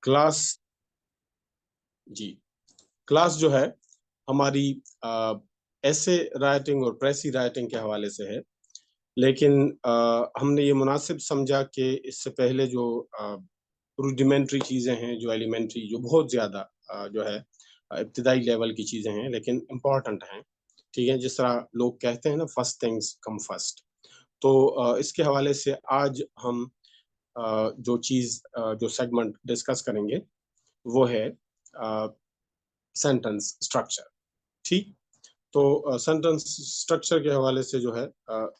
Class जी, class जो है हमारी ऐसे राइटिंग और प्रेसी राइटिंग के हवाले से है, लेकिन हमने ये मुनासिब समझा कि इससे पहले जो रूडिमेंट्री चीज़ें हैं, जो एलिमेंट्री, जो बहुत ज़्यादा जो है इब्तिदाई लेवल की चीज़ें हैं, लेकिन इम्पोर्टेंट हैं, ठीक है? जिस तरह लोग कहते हैं ना, फर्स्ट थिंग्स कम फर्स्ट। तो इसके हवाले से आज हम जो चीज़ जो सेगमेंट डिस्कस करेंगे, वो है सेंटेंस स्ट्रक्चर, ठीक? तो सेंटेंस स्ट्रक्चर के हवाले से जो है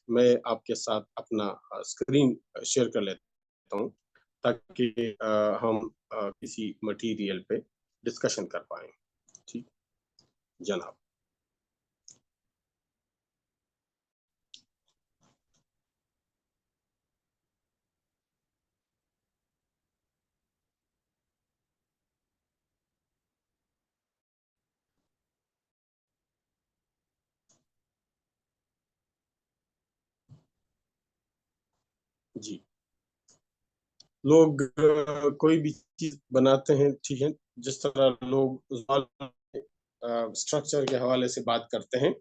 मैं आपके साथ अपना स्क्रीन शेयर कर लेता हूँ, ताकि हम किसी मटेरियल पे डिस्कशन कर पाएँ। ठीक, जनाब। जी, लोग कोई भी चीज़ बनाते हैं, ठीक है? जिस तरह लोग स्ट्रक्चर के हवाले से बात करते हैं,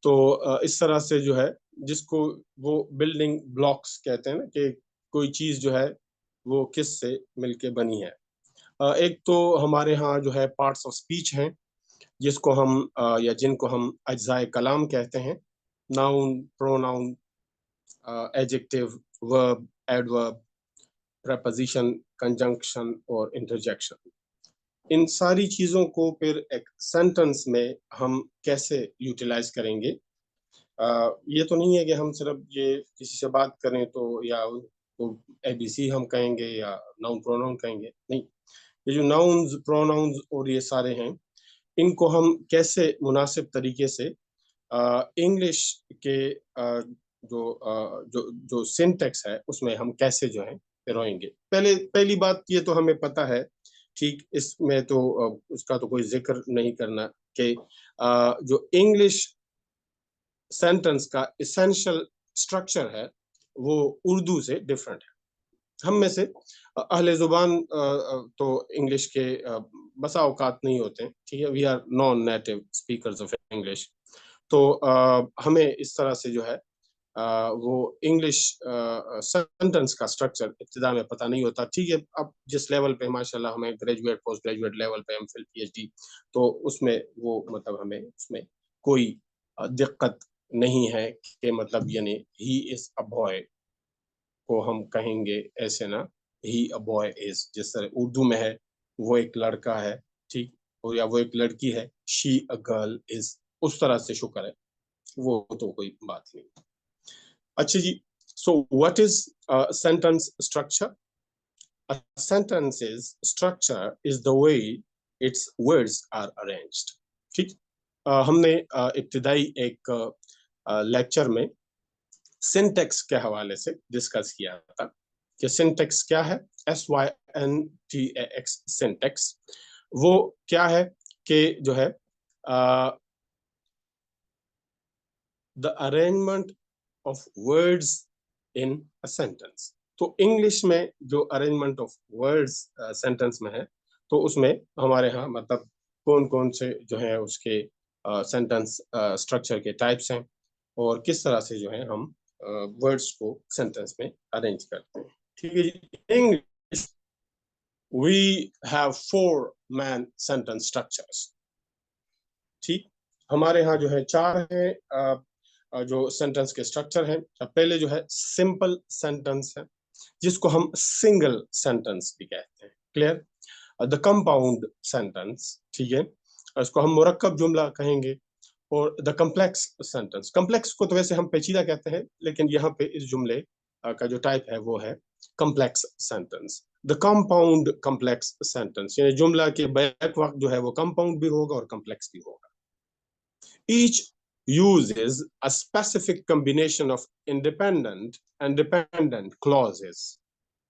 तो इस तरह से जो है, जिसको वो बिल्डिंग ब्लॉक्स कहते हैं ना, कि कोई चीज़ जो है, वो किस से मिलके बनी है। एक तो हमारे यहाँ जो है पार्ट्स ऑफ स्पीच हैं, जिसको हम या जिनको हम अज्जाए कलाम कहते हैं। Noun, pronoun, adjective, verb, adverb, preposition, conjunction और इंटरजेक्शन। इन सारी चीज़ों को फिर एक सेंटेंस में हम कैसे यूटिलाइज करेंगे? ये तो नहीं है कि हम सिर्फ ये किसी से बात करें तो या तो एबीसी हम कहेंगे या नाउन प्रोनाउन कहेंगे, नहीं। ये जो नाउन्स, प्रोनाउंस और ये सारे हैं, इनको हम कैसे मुनासिब तरीके से इंग्लिश के जो सिंटेक्स है, उसमें हम कैसे जो है पिरोएंगे। पहली बात ये तो हमें पता है, ठीक, इसमें तो उसका तो कोई जिक्र नहीं करना कि जो इंग्लिश सेंटेंस का इसेंशियल स्ट्रक्चर है, वो उर्दू से डिफरेंट है। हम में से अहले ज़ुबान तो इंग्लिश के बसा औकात नहीं होते हैं, ठीक है? We are non native speakers of English. तो हमें इस तरह से जो है वो इंग्लिश सेंटेंस का स्ट्रक्चर इब्तिदा में पता नहीं होता, ठीक है? अब जिस लेवल पे माशाल्लाह हमें ग्रेजुएट, पोस्ट ग्रेजुएट लेवल पे, एमफिल, पीएचडी, तो उसमें वो मतलब हमें उसमें कोई दिक्कत नहीं है कि मतलब यानी ही इज़ अ बॉय को हम कहेंगे ऐसे ना, ही अ बॉय इज़, जिस तरह उर्दू में है, वो एक लड़का है, ठीक? और या वो एक लड़की है, शी अ गर्ल इज़, उस तरह से शुक्र है, वो तो कोई बात नहीं। अच्छा जी, so what is a sentence structure? A sentence's structure is the way its words are arranged. ठीक? हमने इब्तिदाई एक लेक्चर में सिंटेक्स के हवाले से डिस्कस किया था कि सिंटेक्स क्या है। SYNTAX सिंटेक्स, वो क्या है कि जो है the arrangement of words in a sentence. तो इंग्लिश में जो अरेंजमेंट ऑफ वर्ड्स सेंटेंस में है, तो उसमें हमारे यहाँ मतलब कौन कौन से जो है उसके सेंटेंस स्ट्रक्चर के टाइप्स हैं, और किस तरह से जो है हम वर्ड्स को सेंटेंस में अरेंज करते हैं। ठीक है जी। English we have 4 main sentence structures. ठीक, हमारे यहाँ जो है 4 है जो सेंटेंस के स्ट्रक्चर हैं। पहले जो है सिंपल सेंटेंस है, जिसको हम सिंगल सेंटेंस भी कहते हैं। क्लियर? द कंपाउंड सेंटेंस, ठीक है, इसको हम मुरक्कब जुमला कहेंगे। और द कम्प्लेक्स सेंटेंस, कम्प्लेक्स को तो वैसे हम पेचीदा कहते हैं, लेकिन यहाँ पे इस जुमले का जो टाइप है वो है complex sentence. The compound complex sentence, यानी जुमला के बैक वक्त जो है वो कंपाउंड भी होगा और कम्प्लेक्स भी होगा। Each uses a specific combination of independent and dependent clauses.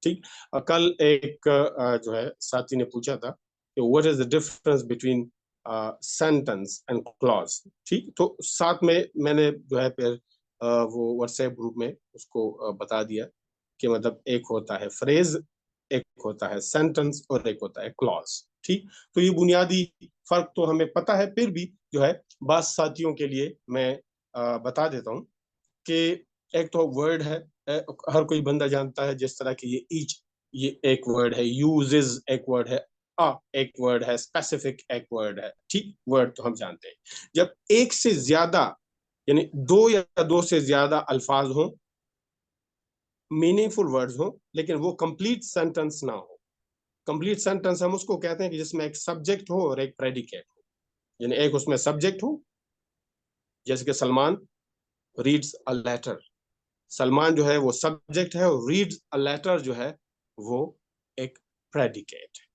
ठीक, कल एक जो है साथी ने पूछा था कि what is the difference between sentence and clause. ठीक, तो साथ में मैंने जो है फिर वो व्हाट्सएप ग्रुप में उसको बता दिया कि मतलब एक होता है फ्रेज एक होता है सेंटेंस और एक होता है क्लॉज। ठीक, तो ये बुनियादी फर्क तो हमें पता है, फिर भी जो है बात साथियों के लिए मैं बता देता हूँ कि एक तो वर्ड है, हर कोई बंदा जानता है जिस तरह की ये ईच, ये एक वर्ड है, यूजेस एक वर्ड है, एक वर्ड है, स्पेसिफिक एक वर्ड है। ठीक, वर्ड तो हम जानते हैं। जब एक से ज्यादा यानी दो या दो से ज्यादा अल्फाज हों, मीनिंगफुल वर्ड्स हों, लेकिन वो कंप्लीट सेंटेंस ना हो। कंप्लीट सेंटेंस हम उसको कहते हैं कि जिसमें एक सब्जेक्ट हो और एक प्रेडिकेट हो। यानी एक उसमें सब्जेक्ट हो, जैसे कि Salman reads a letter, Salman जो है वो सब्जेक्ट है और रीड्स अ लेटर जो है वो एक प्रेडिकेट है।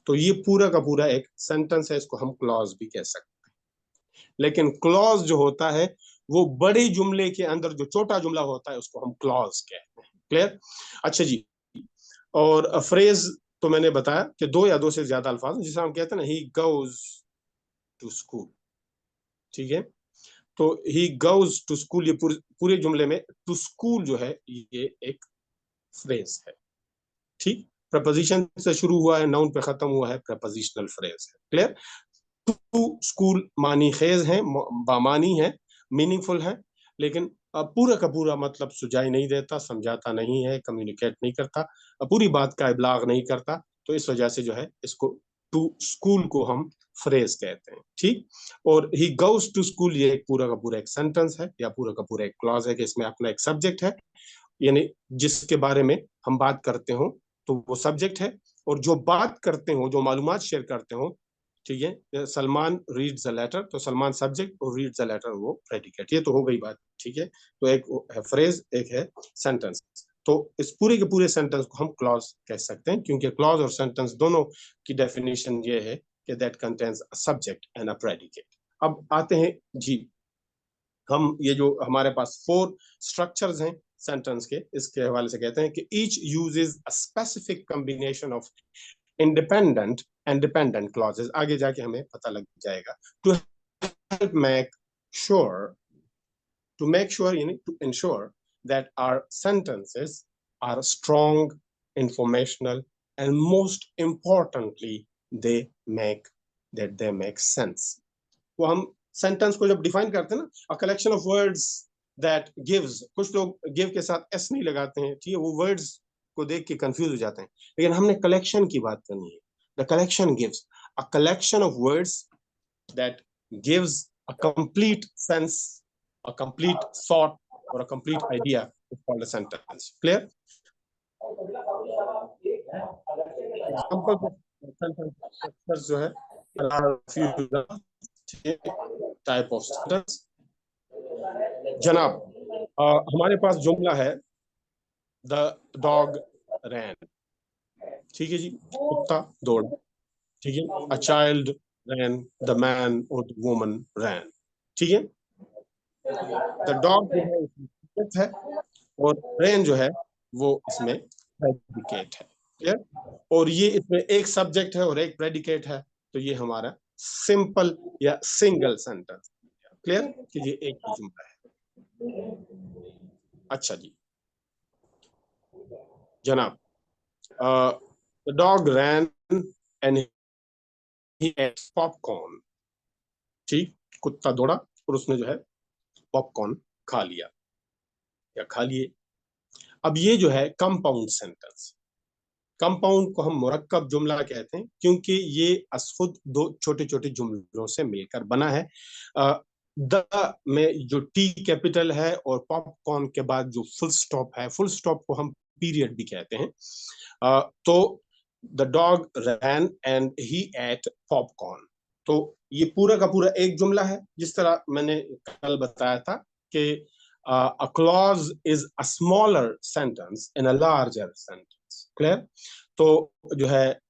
तो ये पूरा का पूरा एक सेंटेंस है, इसको हम क्लॉज भी कह सकते हैं। लेकिन क्लॉज जो होता है वो बड़े जुमले के अंदर जो छोटा जुमला होता है उसको हम क्लॉज कहते हैं। क्लियर? अच्छा जी, और फ्रेज तो मैंने बताया कि दो या दो से ज्यादा अल्फाज, जिसे हम कहते हैं ना, ही गोज टू स्कूल। ठीक है, तो ही गोज टू स्कूल, ये पूरे जुमले में टू स्कूल जो है ये एक फ्रेज है। ठीक, प्रपोजिशन से शुरू हुआ है, नाउन पे खत्म हुआ है, प्रपोजिशनल फ्रेज है। क्लियर? टू स्कूल मानी खेज है, बामानी है, मीनिंगफुल है, लेकिन पूरा का पूरा मतलब सुझाई नहीं देता, समझाता नहीं है, कम्युनिकेट नहीं करता, पूरी बात का इब्लाग नहीं करता। तो इस वजह से जो है इसको टू स्कूल को हम फ्रेज कहते हैं। ठीक, और ही गोज टू स्कूल ये एक पूरा का पूरा एक सेंटेंस है या पूरा का पूरा एक क्लॉज है कि इसमें अपना एक सब्जेक्ट है, यानी जिसके बारे में हम बात करते हो तो वो सब्जेक्ट है, और जो बात करते हो, जो मालूमात शेयर करते हो, ठीक है, सलमान रीड्स अ लेटर, तो सलमान सब्जेक्ट और रीड्स अ लेटर वो प्रेडिकेट। ये तो हो गई बात। ठीक है, तो एक है फ्रेज, एक है सेंटेंस। तो इस पूरे के पूरे सेंटेंस को हम क्लॉज कह सकते हैं, क्योंकि क्लॉज और सेंटेंस दोनों की डेफिनेशन ये है कि that contains a subject and a predicate. अब आते हैं जी, हम ये जो हमारे पास 4 स्ट्रक्चर्स हैं सेंटेंस के, इसके हवाले से कहते हैं कि each uses a specific combination of independent and dependent clauses. आगे जाके हमें पता लग जाएगा। To help make sure, to make sure, you need to ensure that our sentences are strong, informational, and most importantly, they make sense. वो हम sentence को जब डिफाइन करते हैं ना, a collection of words that gives, कुछ लोग give के साथ एस नहीं लगाते हैं, ठीक है, वो वर्ड्स को देख के कंफ्यूज हो जाते हैं, लेकिन हमने कलेक्शन की बात करनी है। The collection gives a collection of words that gives a complete sense, a complete thought, or a complete idea is called a sentence. Clear? Example sentence structures जो है, there are a few type of sentence. जनाब, हमारे पास जुमला है the dog रैन। ठीक है जी, कुत्ता दौड़ा। ठीक है, a child ran, the man और द वुमन रैन। ठीक है, द डॉग जो है और रेन जो है वो इसमें प्रेडिकेट है। क्लियर? और ये इसमें एक सब्जेक्ट है और एक प्रेडिकेट है, तो ये हमारा सिंपल या सिंगल सेंटेंस। क्लियर कि ये एक ही जुमला है। अच्छा जी जनाब, the dog ran and he ate popcorn. ठीक, कुत्ता दौड़ा और उसने जो है पॉपकॉर्न खा लिया या खा लिए। अब ये जो है कंपाउंड सेंटेंस, कंपाउंड को हम मुरक्कब जुमला कहते हैं, क्योंकि ये असखुद दो छोटे छोटे जुमलों से मिलकर बना है। द में जो टी कैपिटल है और पॉपकॉर्न के बाद जो फुल स्टॉप है, फुल स्टॉप को हम पीरियड भी कहते हैं। तो the dog ran and he ate popcorn, तो ये पूरा का पूरा एक जुमला है। जिस तरह मैंने कल बताया था कि a clause is a smaller sentence in a larger sentence. Clear? तो जो है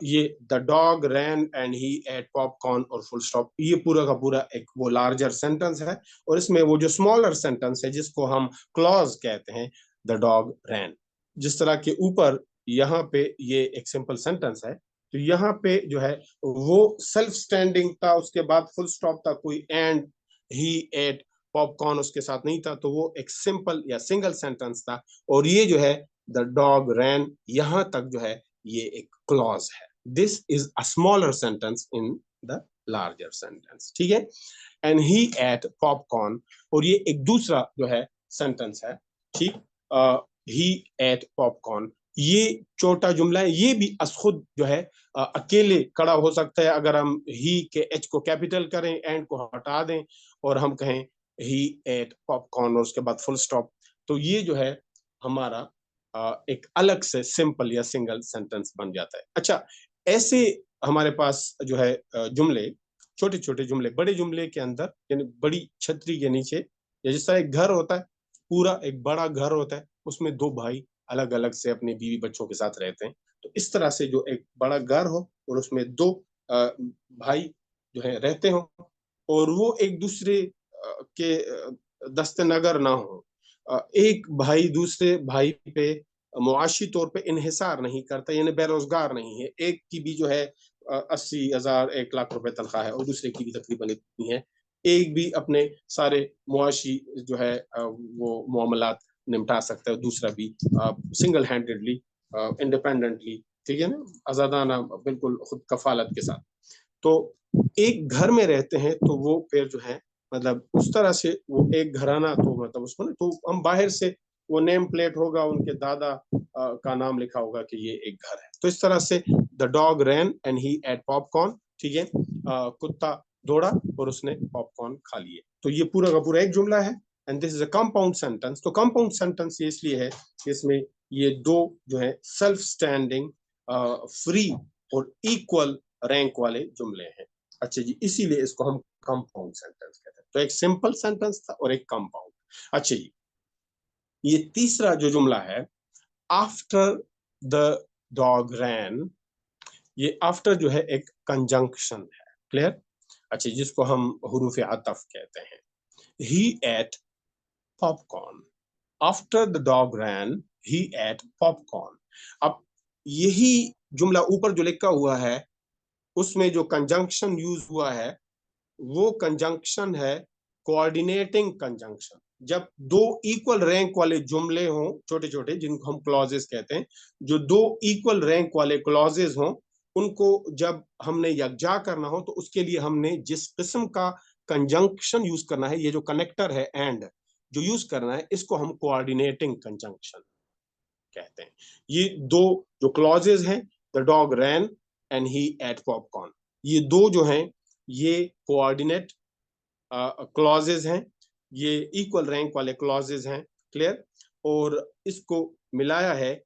ये the dog ran and he ate popcorn और फुल स्टॉप, ये पूरा का पूरा एक वो लार्जर सेंटेंस है, और इसमें वो जो स्मॉलर सेंटेंस है जिसको हम क्लॉज कहते हैं, द डॉग रैन। जिस तरह के ऊपर यहाँ पे ये एक सिंपल सेंटेंस है, तो यहाँ पे जो है वो सेल्फ स्टैंडिंग था, उसके बाद फुल स्टॉप था, कोई एंड, ही एट पॉपकॉर्न उसके साथ नहीं था, तो वो एक सिंपल या सिंगल सेंटेंस था। और ये जो है द डॉग रैन, यहां तक जो है ये एक क्लॉज है. This is a smaller sentence in the larger sentence. ठीक है. एंड ही एट पॉपकॉर्न, और ये एक दूसरा जो है सेंटेंस है. ठीक. ही एट पॉपकॉर्न, ये छोटा जुमला है, ये भी खुद जो है अकेले खड़ा हो सकता है अगर हम ही के एच को कैपिटल करें, एंड को हटा दें और हम कहें ही एट पॉपकॉर्न और उसके बाद फुल स्टॉप. तो ये जो है हमारा एक अलग से सिंपल या सिंगल सेंटेंस बन जाता है. अच्छा, ऐसे हमारे पास जो है जुमले, छोटे छोटे जुमले, बड़े जुमले के अंदर यानी बड़ी छतरी के नीचे, या जिस तरह एक घर होता है, पूरा एक बड़ा घर होता है, उसमें दो भाई अलग अलग से अपने बीवी बच्चों के साथ रहते हैं. तो इस तरह से जो एक बड़ा घर हो और उसमें दो भाई जो है रहते हो, और वो एक दूसरे के दस्ते नगर ना हो. एक भाई दूसरे भाई पे मुआशी तौर पे इन्हिसार नहीं करता, यानी बेरोजगार नहीं है. एक की भी जो है 80,000 1 लाख रुपए तनख्वाह है और दूसरे की भी तकरीबन इतनी है. एक भी अपने सारे मुआशी जो है वो मामलात निपटा सकता है, दूसरा भी सिंगल हैंडेडली, इंडिपेंडेंटली, ठीक है ना, आजादाना, बिल्कुल खुद कफालत के साथ. तो एक घर में रहते हैं तो वो फिर जो है मतलब उस तरह से वो एक घराना, तो मतलब उसको ना, तो हम बाहर से वो नेम प्लेट होगा, उनके दादा का नाम लिखा होगा कि ये एक घर है. तो इस तरह से the dog ran and he ate popcorn. ठीक है. कुत्ता दौड़ा और उसने पॉपकॉर्न खा लिए. तो ये पूरा का पूरा एक जुमला है. And this is a compound sentence. तो कंपाउंड सेंटेंस ये इसलिए है कि इसमें ये दो जो है सेल्फ स्टैंडिंग, फ्री और इक्वल रैंक वाले जुमले हैं. अच्छा जी, इसीलिए इसको हम कंपाउंड सेंटेंस कहते हैं. तो एक सिंपल सेंटेंस था और एक कंपाउंड. अच्छा जी, ये तीसरा जो जुमला है, आफ्टर द डॉग रैन, ये आफ्टर जो है एक कंजंक्शन है. क्लियर. अच्छा, जिसको हम हुरूफ अतफ कहते हैं. He ate popcorn, after the dog ran he ate popcorn. अब यही जुमला ऊपर जो लिखा हुआ है उसमें जो कंजंक्शन यूज हुआ है वो कंजंक्शन है कोऑर्डिनेटिंग कंजंक्शन. जब दो इक्वल रैंक वाले जुमले हों, छोटे छोटे, जिनको हम क्लॉजेस कहते हैं, जो दो इक्वल रैंक वाले क्लॉजेस हों, उनको जब हमने यकजा करना हो तो उसके लिए हमने जिस किस्म का कंजंक्शन यूज करना है, ये जो कनेक्टर है एंड जो यूज करना है, इसको हम कोऑर्डिनेटिंग कंजंक्शन कहते हैं. ये दो जो क्लॉजेज हैं, the dog ran and he ate popcorn, ये दो जो हैं ये कोऑर्डिनेट क्लॉजेज हैं, ये इक्वल रैंक वाले क्लॉजेज हैं. क्लियर. और इसको मिलाया है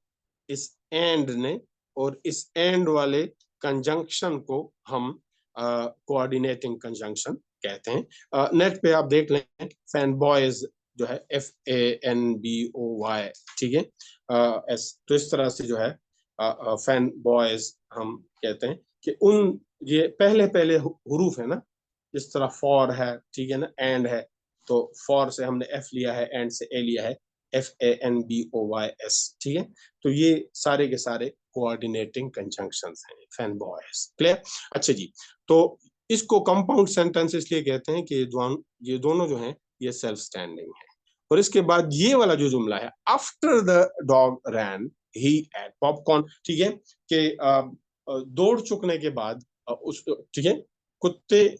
इस एंड ने, और इस एंड वाले कंजंक्शन को हम कोऑर्डिनेटिंग कंजंक्शन कहते हैं. नेट पे आप देख लें, फैन बॉयज जो है FANBOY. ठीक है. एस, तो इस तरह से जो है फैन बॉयज हम कहते हैं कि उन, ये पहले पहले हुरूफ है ना, जिस तरह फॉर है, ठीक है ना, एंड है, तो फॉर से हमने F लिया है, एंड से A लिया है, FANBOYS. ठीक है. तो ये सारे के सारे कोऑर्डिनेटिंग कंजंक्शंस हैं, फैन बॉयज. क्लियर. अच्छा जी, तो इसको कंपाउंड सेंटेंस इसलिए कहते हैं कि ये दोनों जो हैं ये सेल्फ स्टैंडिंग है. और इसके बाद ये वाला जो जुमला है, after the dog ran he ate popcorn, ठीक है, कि दौड़ चुकने के बाद उस, ठीक है, कुत्ते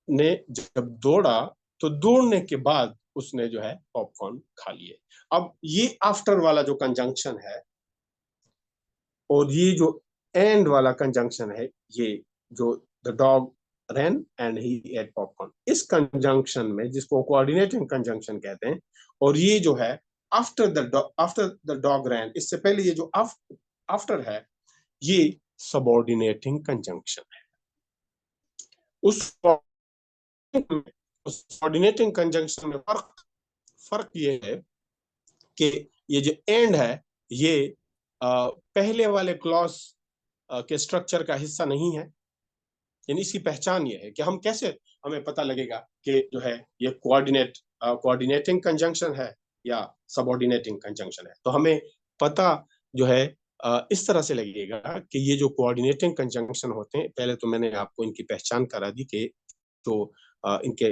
ने जब दौड़ा तो दौड़ने के बाद उसने जो है पॉपकॉर्न खा लिए. अब ये आफ्टर वाला जो कंजंक्शन है और ये जो एंड वाला कंजंक्शन है, ये जो the dog ran and he ate popcorn, इस कंजंक्शन में, जिसको कोऑर्डिनेटिंग कंजंक्शन कहते हैं, और ये जो है आफ्टर द डॉग रैन, इससे पहले ये जो आफ्टर है, ये सबऑर्डिनेटिंग कंजंक्शन है. उस कोऑर्डिनेटिंग कंजंक्शन में फर्क फर्क ये है कि ये जो एंड है ये पहले वाले क्लॉज के स्ट्रक्चर का हिस्सा नहीं है. यानी इसकी पहचान ये है कि हम कैसे, हमें पता लगेगा कि जो है ये कोऑर्डिनेटिंग कंजंक्शन है या सबऑर्डिनेटिंग कंजंक्शन है. तो हमें पता जो है इस तरह से लगेगा कि ये जो कोऑर्डिनेटिंग कंजंक्शन होते हैं, पहले तो मैंने आपको इनकी पहचान करा दी कि जो इनके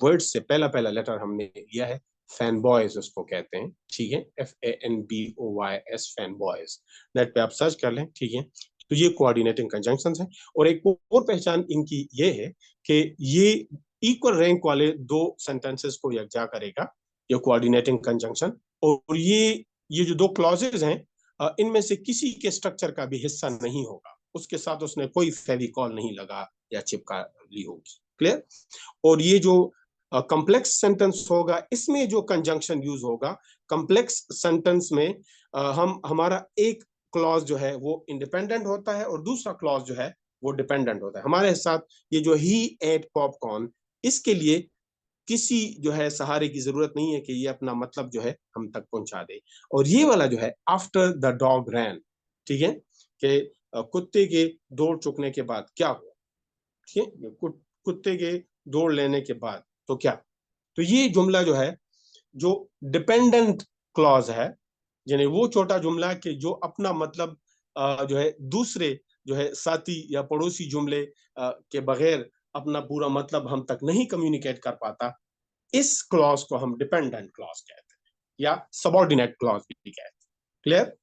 वर्ड से पहला पहला लेटर हमने लिया है फैन बॉयज उसको कहते हैं, ठीक है, FANBOYS, फैन बॉयज। नेट पे आप सर्च कर लें, ठीक है। तो ये कोऑर्डिनेटिंग कंजंक्शंस हैं। और एक और पहचान इनकी ये है कि ये इक्वल रैंक वाले दो सेंटेंसेस को यकजा करेगा, ये कोऑर्डिनेटिंग कंजंक्शन। और ये जो दो क्लॉजेज हैं, इनमें से किसी के स्ट्रक्चर का भी हिस्सा नहीं होगा, उसके साथ उसने कोई फेविकॉल नहीं लगा या चिपका ली होगी। क्लियर? और ये जो कॉम्प्लेक्स सेंटेंस होगा, इसमें जो कंजंक्शन यूज होगा, कॉम्प्लेक्स सेंटेंस में हमारा एक क्लॉज जो है वो इंडिपेंडेंट होता है और दूसरा क्लॉज जो है वो डिपेंडेंट होता है। हमारे साथ ये जो ही एट पॉपकॉर्न, इसके लिए किसी जो है सहारे की जरूरत नहीं है कि ये अपना मतलब जो है हम तक पहुंचा दे। और ये वाला जो है आफ्टर द डॉग रैन, ठीक है, कि कुत्ते के दौड़ चुकने के बाद क्या हुआ, ठीक है, कुत्ते के दौड़ लेने के बाद तो क्या। तो ये जुमला जो है, जो डिपेंडेंट क्लॉज है, यानी वो छोटा जुमला कि जो अपना मतलब जो है दूसरे जो है साथी या पड़ोसी जुमले के बगैर अपना पूरा मतलब हम तक नहीं कम्युनिकेट कर पाता, इस क्लॉज को हम डिपेंडेंट क्लॉज कहते हैं या सबऑर्डिनेट क्लॉज भी कहते हैं। क्लियर?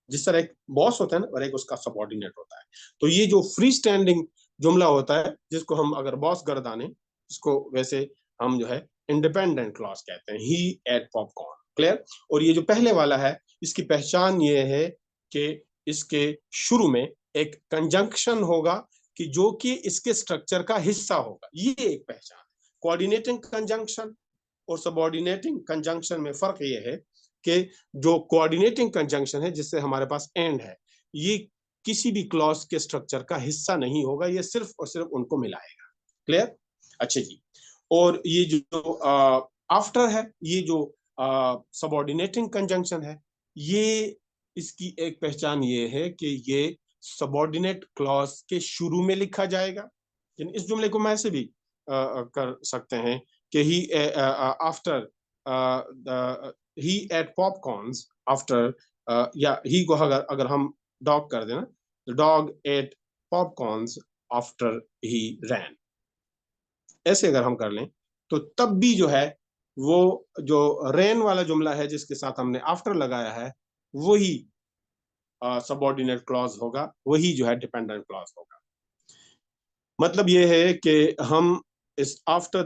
जिस तरह एक बॉस होता है ना और एक उसका सबऑर्डिनेट होता है, तो ये जो फ्री स्टैंडिंग जुमला होता है, जिसको हम अगर बॉस गर्दाने, इसको वैसे हम जो है इंडिपेंडेंट क्लॉज कहते हैं, ही एट पॉपकॉर्न। क्लियर? और ये जो पहले वाला है, इसकी पहचान ये है कि इसके शुरू में एक कंजंक्शन होगा कि जो कि इसके स्ट्रक्चर का हिस्सा होगा, ये एक पहचान। कोऑर्डिनेटिंग कंजंक्शन और सबऑर्डिनेटिंग कंजंक्शन में फर्क ये है कि जो कोऑर्डिनेटिंग कंजंक्शन है, जिससे हमारे पास एंड है, ये किसी भी क्लॉज के स्ट्रक्चर का हिस्सा नहीं होगा, ये सिर्फ और सिर्फ उनको मिलाएगा। क्लियर? अच्छा जी। और ये जो आफ्टर है, ये जो सबऑर्डिनेटिंग कंजंक्शन है, ये इसकी एक पहचान ये है कि ये सबऑर्डिनेट क्लॉज के शुरू में लिखा जाएगा। इस जुमले को मैं ऐसे भी कर सकते हैं कि he after he ate popcorns after, या ही को अगर अगर हम डॉग कर देना, the dog ate popcorns after he ran, ऐसे अगर हम कर लें, तो तब भी जो है वो जो रैन वाला जुमला है जिसके साथ हमने आफ्टर लगाया है, वही सबऑर्डिनेट क्लॉज होगा, वही जो है डिपेंडेंट क्लॉज होगा। मतलब ये है कि हम इस आफ्टर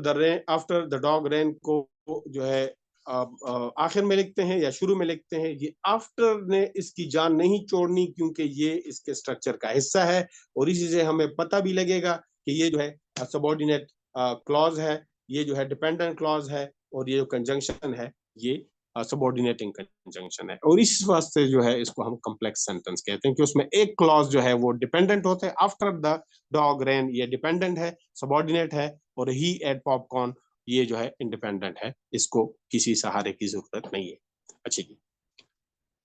द डॉग रैन को जो है आखिर में लिखते हैं या शुरू में लिखते हैं, ये आफ्टर ने इसकी जान नहीं छोड़नी, क्योंकि ये इसके स्ट्रक्चर का हिस्सा है। और इसी से हमें पता भी लगेगा कि ये जो है सबऑर्डिनेट क्लॉज है, ये जो है डिपेंडेंट क्लॉज है, और ये जो कंजंक्शन है ये सबऑर्डिनेटिंग कंजंक्शन है। और इस वास्ते जो है इसको हम कॉम्प्लेक्स सेंटेंस कहते हैं कि उसमें एक क्लॉज जो है वो डिपेंडेंट होता है। आफ्टर द डॉग रैन ये डिपेंडेंट है, सबऑर्डिनेट है, और ही एट पॉपकॉर्न ये जो है इंडिपेंडेंट है, इसको किसी सहारे की जरूरत नहीं है। अच्छा जी।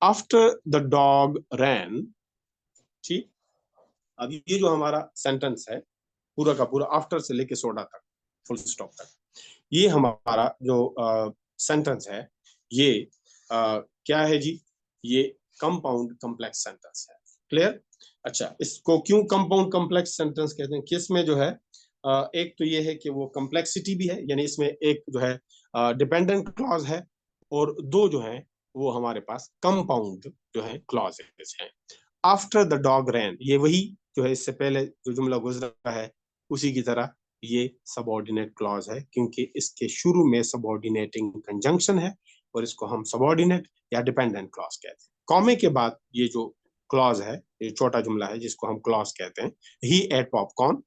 आफ्टर द डॉग रैन, ठीक, अब ये जो हमारा सेंटेंस है पूरा का पूरा आफ्टर से लेके सोडा तक, फुल स्टॉप तक, ये हमारा जो सेंटेंस है, ये क्या है जी? ये कंपाउंड कॉम्प्लेक्स सेंटेंस है। क्लियर? अच्छा, इसको क्यों कंपाउंड कॉम्प्लेक्स सेंटेंस कहते हैं? किस में जो है एक तो ये है कि वो कॉम्प्लेक्सिटी भी है, यानी इसमें एक जो है डिपेंडेंट क्लॉज है, और दो जो है वो हमारे पास कंपाउंड जो है क्लॉजेस हैं। आफ्टर द डॉग रैन, ये वही जो है इससे पहले जो जुमला गुजरा है उसी की तरह ये सबऑर्डिनेट क्लॉज है, क्योंकि इसके शुरू में सबऑर्डिनेटिंग कंजंक्शन है, और इसको हम सबऑर्डिनेट या डिपेंडेंट क्लॉज कहते हैं। कॉमे के बाद ये जो क्लॉज है, ये छोटा जुमला है जिसको हम क्लॉज कहते हैं, ही एट पॉपकॉर्न,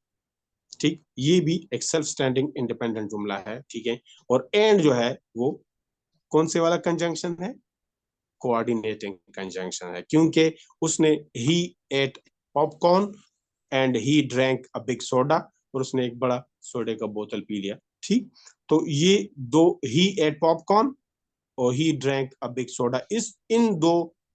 ठीक, ये भी एक सेल्फ स्टैंडिंग इंडिपेंडेंट जुमला है, ठीक है। और एंड जो है वो कौन से वाला कंजंक्शन है? कोऑर्डिनेटिंग कंजंक्शन है, क्योंकि उसने he ate popcorn and he drank a big soda, और उसने एक बड़ा सोडे का बोतल पी लिया, ठीक। तो ये दो, ही एट पॉपकॉर्न और ही ड्रैंक अ बिग सोडा, इस इन दो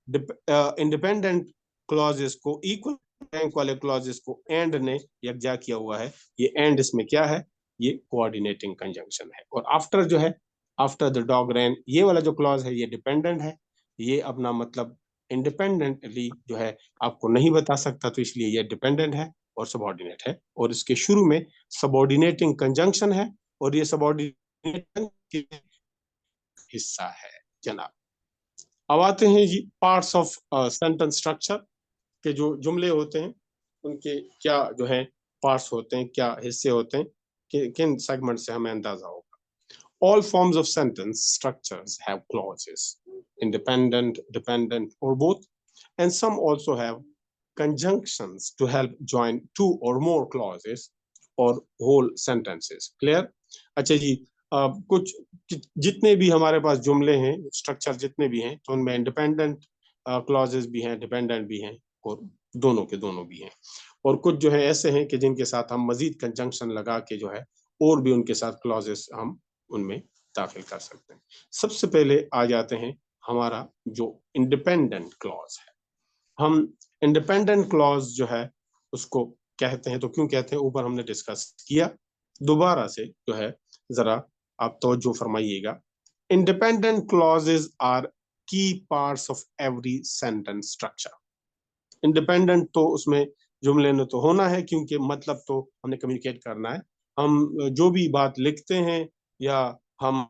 इंडिपेंडेंट क्लॉजेस को, इक्वल रैंक वाले क्लॉजेस को एंड ने यकजा किया हुआ है। ये एंड इसमें क्या है? ये कोऑर्डिनेटिंग कंजंक्शन है। और आफ्टर जो है, आफ्टर द डॉग रैन, ये वाला जो क्लॉज है ये डिपेंडेंट है, ये अपना मतलब इंडिपेंडेंटली जो है आपको नहीं बता सकता, तो इसलिए ये डिपेंडेंट है और सबऑर्डिनेट है। और इसके शुरू में सबऑर्डिनेटिंग कंजंक्शन है, और ये सबऑर्डिनेट हिस्सा है जनाब। अब आते हैं जी पार्ट्स ऑफ सेंटेंस स्ट्रक्चर के जो जुमले होते हैं उनके क्या जो है पार्ट्स होते हैं, क्या हिस्से होते हैं, किन सेगमेंट से हमें अंदाजा होगा। All forms of sentence structures have clauses, independent, dependent, or both, and some also have conjunctions to help join two or more clauses or whole sentences. Clear? अच्छा जी, कुछ जितने भी हमारे पास जुमले हैं, स्ट्रक्चर जितने भी हैं, तो उनमें इंडिपेंडेंट क्लॉजेस भी हैं, डिपेंडेंट भी हैं, और दोनों के दोनों भी हैं। और कुछ जो है ऐसे हैं कि जिनके साथ हम मजीद कंजंक्शन लगा के जो है और भी उनके साथ क्लॉजेस हम उनमें दाखिल कर सकते हैं। सबसे पहले आ जाते हैं हमारा जो इंडिपेंडेंट क्लॉज है। हम इंडिपेंडेंट क्लॉज जो है उसको कहते हैं, तो क्यों कहते हैं ऊपर हमने डिस्कस किया, दोबारा से जो है जरा आप तवज्जो फरमाइएगा। इंडिपेंडेंट क्लॉजेस आर की parts of every sentence structure. Independent तो उसमें जुमले ने तो होना है, क्योंकि मतलब तो हमने कम्युनिकेट करना है। हम जो भी बात लिखते हैं या हम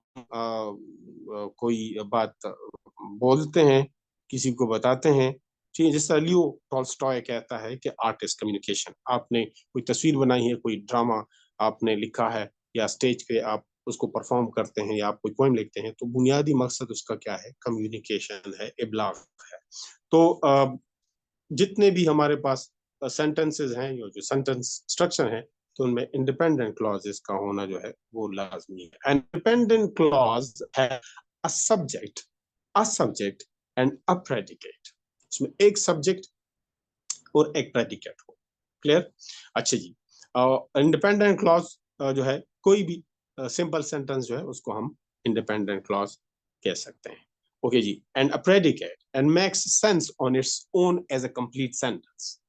कोई बात बोलते हैं, किसी को बताते हैं, ठीक है। जैसा लियो टॉल्स्टॉय कहता है कि आर्ट इज कम्युनिकेशन। आपने कोई तस्वीर बनाई है, कोई ड्रामा आपने लिखा है, या स्टेज पे आप उसको परफॉर्म करते हैं, या आप कोई पोएम लिखते हैं, तो बुनियादी मकसद उसका क्या है? कम्युनिकेशन है, इब्लाग है। तो जितने भी हमारे पास सेंटेंसेस हैं, जो सेंटेंस स्ट्रक्चर है, तो उनमें इंडिपेंडेंट क्लॉजेस का होना जो है वो लाजमी है। इंडिपेंडेंट क्लॉज है a subject and a predicate. उसमें एक सब्जेक्ट और एक प्रेडिकेट हो। क्लियर? अच्छा जी, इंडिपेंडेंट क्लॉज जो है कोई भी सिंपल सेंटेंस जो है उसको हम इंडिपेंडेंट क्लॉज कह सकते हैं। ओके जी, and a predicate and makes sense on its own as a complete sentence.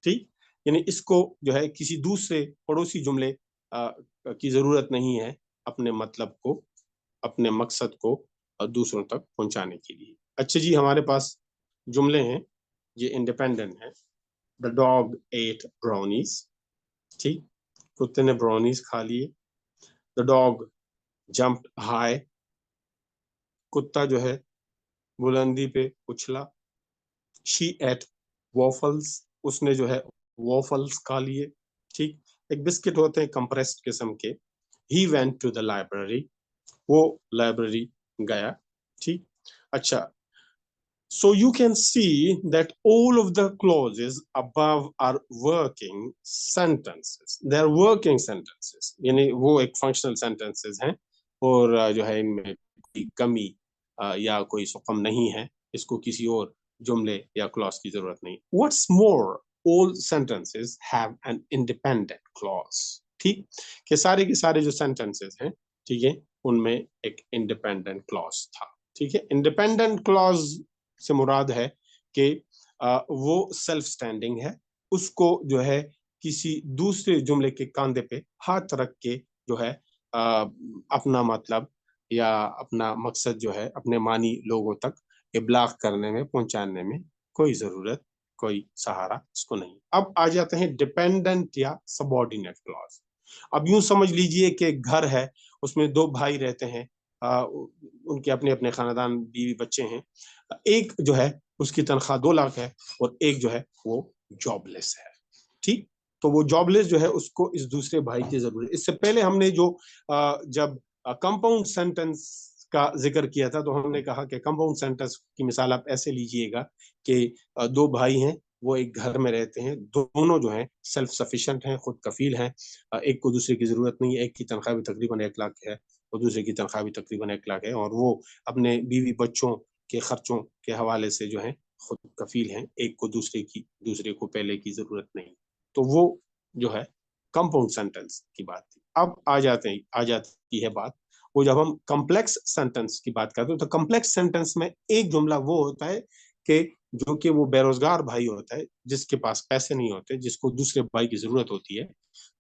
ठीक, यानी इसको जो है किसी दूसरे पड़ोसी जुमले की जरूरत नहीं है अपने मतलब को, अपने मकसद को दूसरों तक पहुंचाने के लिए। अच्छा जी, हमारे पास जुमले हैं, ये इंडिपेंडेंट है। The dog ate brownies. ठीक, कुत्ते ने ब्राउनीज खा लिए। The dog jumped high. कुत्ता जो है बुलंदी पे उछला। She eight waffles. उसने जो है वॉफल्स खा लिए। ठीक, एक बिस्किट होते हैं कंप्रेस्ड किस्म के। He went to the library. वो लाइब्रेरी गया। ठीक, अच्छा, so you can see that all of the clauses above are working sentences. They are working sentences, यानी वो एक functional sentences हैं, और जो है इनमें कोई कमी या कोई सुकम नहीं है, इसको किसी और जुमले या क्लॉज की जरूरत नहीं। What's more, all sentences have an independent clause। ठीक, कि सारे के सारे जो sentences हैं, ठीक है, उनमें एक independent clause था। ठीक है, independent clause से मुराद है कि वो सेल्फ स्टैंडिंग है, उसको जो है किसी दूसरे जुमले के कांधे पे हाथ रख के जो है अपना मतलब या अपना मकसद जो है अपने मानी लोगों तक इब्लाग करने में, पहुंचाने में कोई जरूरत, कोई सहारा इसको नहीं। अब आ जाते हैं डिपेंडेंट या सबऑर्डिनेट क्लॉज। अब यूं समझ लीजिए कि घर है, उसमें दो भाई रहते हैं, उनके अपने अपने खानदान, बीवी बच्चे हैं। एक जो है उसकी तनख्वाह 2 लाख है, और एक जो है वो जॉबलेस है। ठीक, तो वो जॉबलेस जो है उसको इस दूसरे भाई की जरूरत। इससे पहले हमने जो जब कंपाउंड सेंटेंस का जिक्र किया था, तो हमने कहा कि कंपाउंड सेंटेंस की मिसाल आप ऐसे लीजिएगा कि दो भाई हैं, वो एक घर में रहते हैं, दोनों जो हैं सेल्फ सफिशिएंट हैं, खुद कफील हैं, एक को दूसरे की जरूरत नहीं है। एक की तनख्वाह भी तकरीबन 1 लाख है, और दूसरे की तनख्वाह भी तकरीबन 1 लाख है, और वो अपने बीवी बच्चों के खर्चों के हवाले से जो है खुद कफील हैं, एक को दूसरे को पहले की जरूरत नहीं। तो वो जो है कंपाउंड सेंटेंस की बात थी। अब आ जाती है बात, वो जब हम कॉम्प्लेक्स सेंटेंस की बात करते हैं, तो कॉम्प्लेक्स सेंटेंस में एक जुमला वो होता है कि जो कि वो बेरोजगार भाई होता है, जिसके पास पैसे नहीं होते, जिसको दूसरे भाई की जरूरत होती है,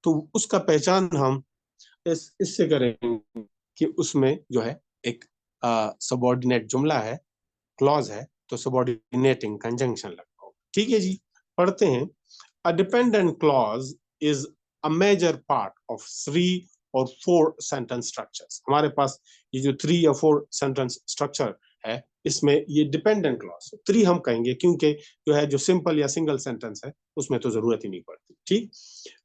तो उसका पहचान हम इससे करेंगे कि उसमें जो है एक सबऑर्डिनेट जुमला है, क्लॉज है, तो सबऑर्डिनेटिंग कंजंक्शन लगा होगा। ठीक है जी, पढ़ते हैं। A dependent clause is a major part of three और 4 सेंटेंस स्ट्रक्चर्स। हमारे पास ये जो 3 या 4 सेंटेंस स्ट्रक्चर है, इसमें ये डिपेंडेंट क्लॉज 3 हम कहेंगे, क्योंकि जो है जो सिंपल या सिंगल सेंटेंस है उसमें तो जरूरत ही नहीं पड़ती। ठीक,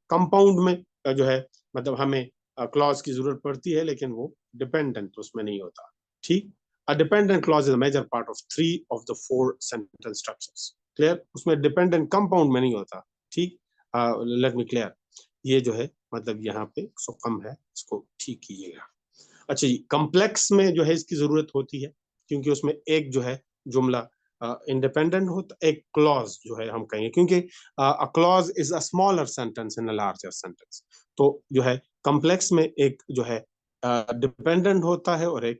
कंपाउंड में जो है मतलब हमें क्लॉज की जरूरत पड़ती है, लेकिन वो डिपेंडेंट उसमें नहीं होता। ठीक, a dependent clause is a major part of 3 of the 4 sentence structures. Clear? उसमें डिपेंडेंट कंपाउंड में नहीं होता। ठीक, लेट मी क्लियर, ये जो है मतलब यहाँ पे सो कम है, इसको ठीक कीजिएगा। अच्छा जी, कॉम्प्लेक्स में जो है इसकी जरूरत होती है, क्योंकि उसमें एक जो है जुमला इंडिपेंडेंट होता, एक क्लॉज जो है हम कहेंगे, क्योंकि a clause is a smaller sentence in a larger sentence. तो जो है कॉम्प्लेक्स में एक जो है डिपेंडेंट होता है और एक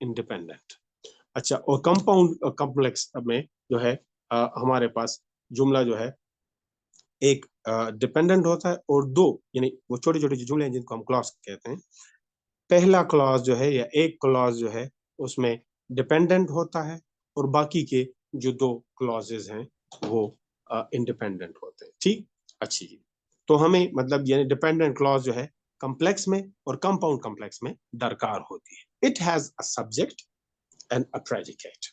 इंडिपेंडेंट। अच्छा, और कंपाउंड कॉम्प्लेक्स में जो है हमारे पास जुमला जो है एक डिपेंडेंट होता है और 2 यानी वो छोटे छोटे जुमले हैं जिनको हम क्लॉज कहते हैं। पहला क्लॉज जो है या एक क्लॉज जो है उसमें डिपेंडेंट होता है और बाकी के जो 2 क्लॉजेज हैं वो इंडिपेंडेंट होते हैं। ठीक, अच्छी जी, तो हमें मतलब यानी डिपेंडेंट क्लॉज जो है कॉम्प्लेक्स में और कंपाउंड कॉम्प्लेक्स में दरकार होती है। It has a subject and a predicate.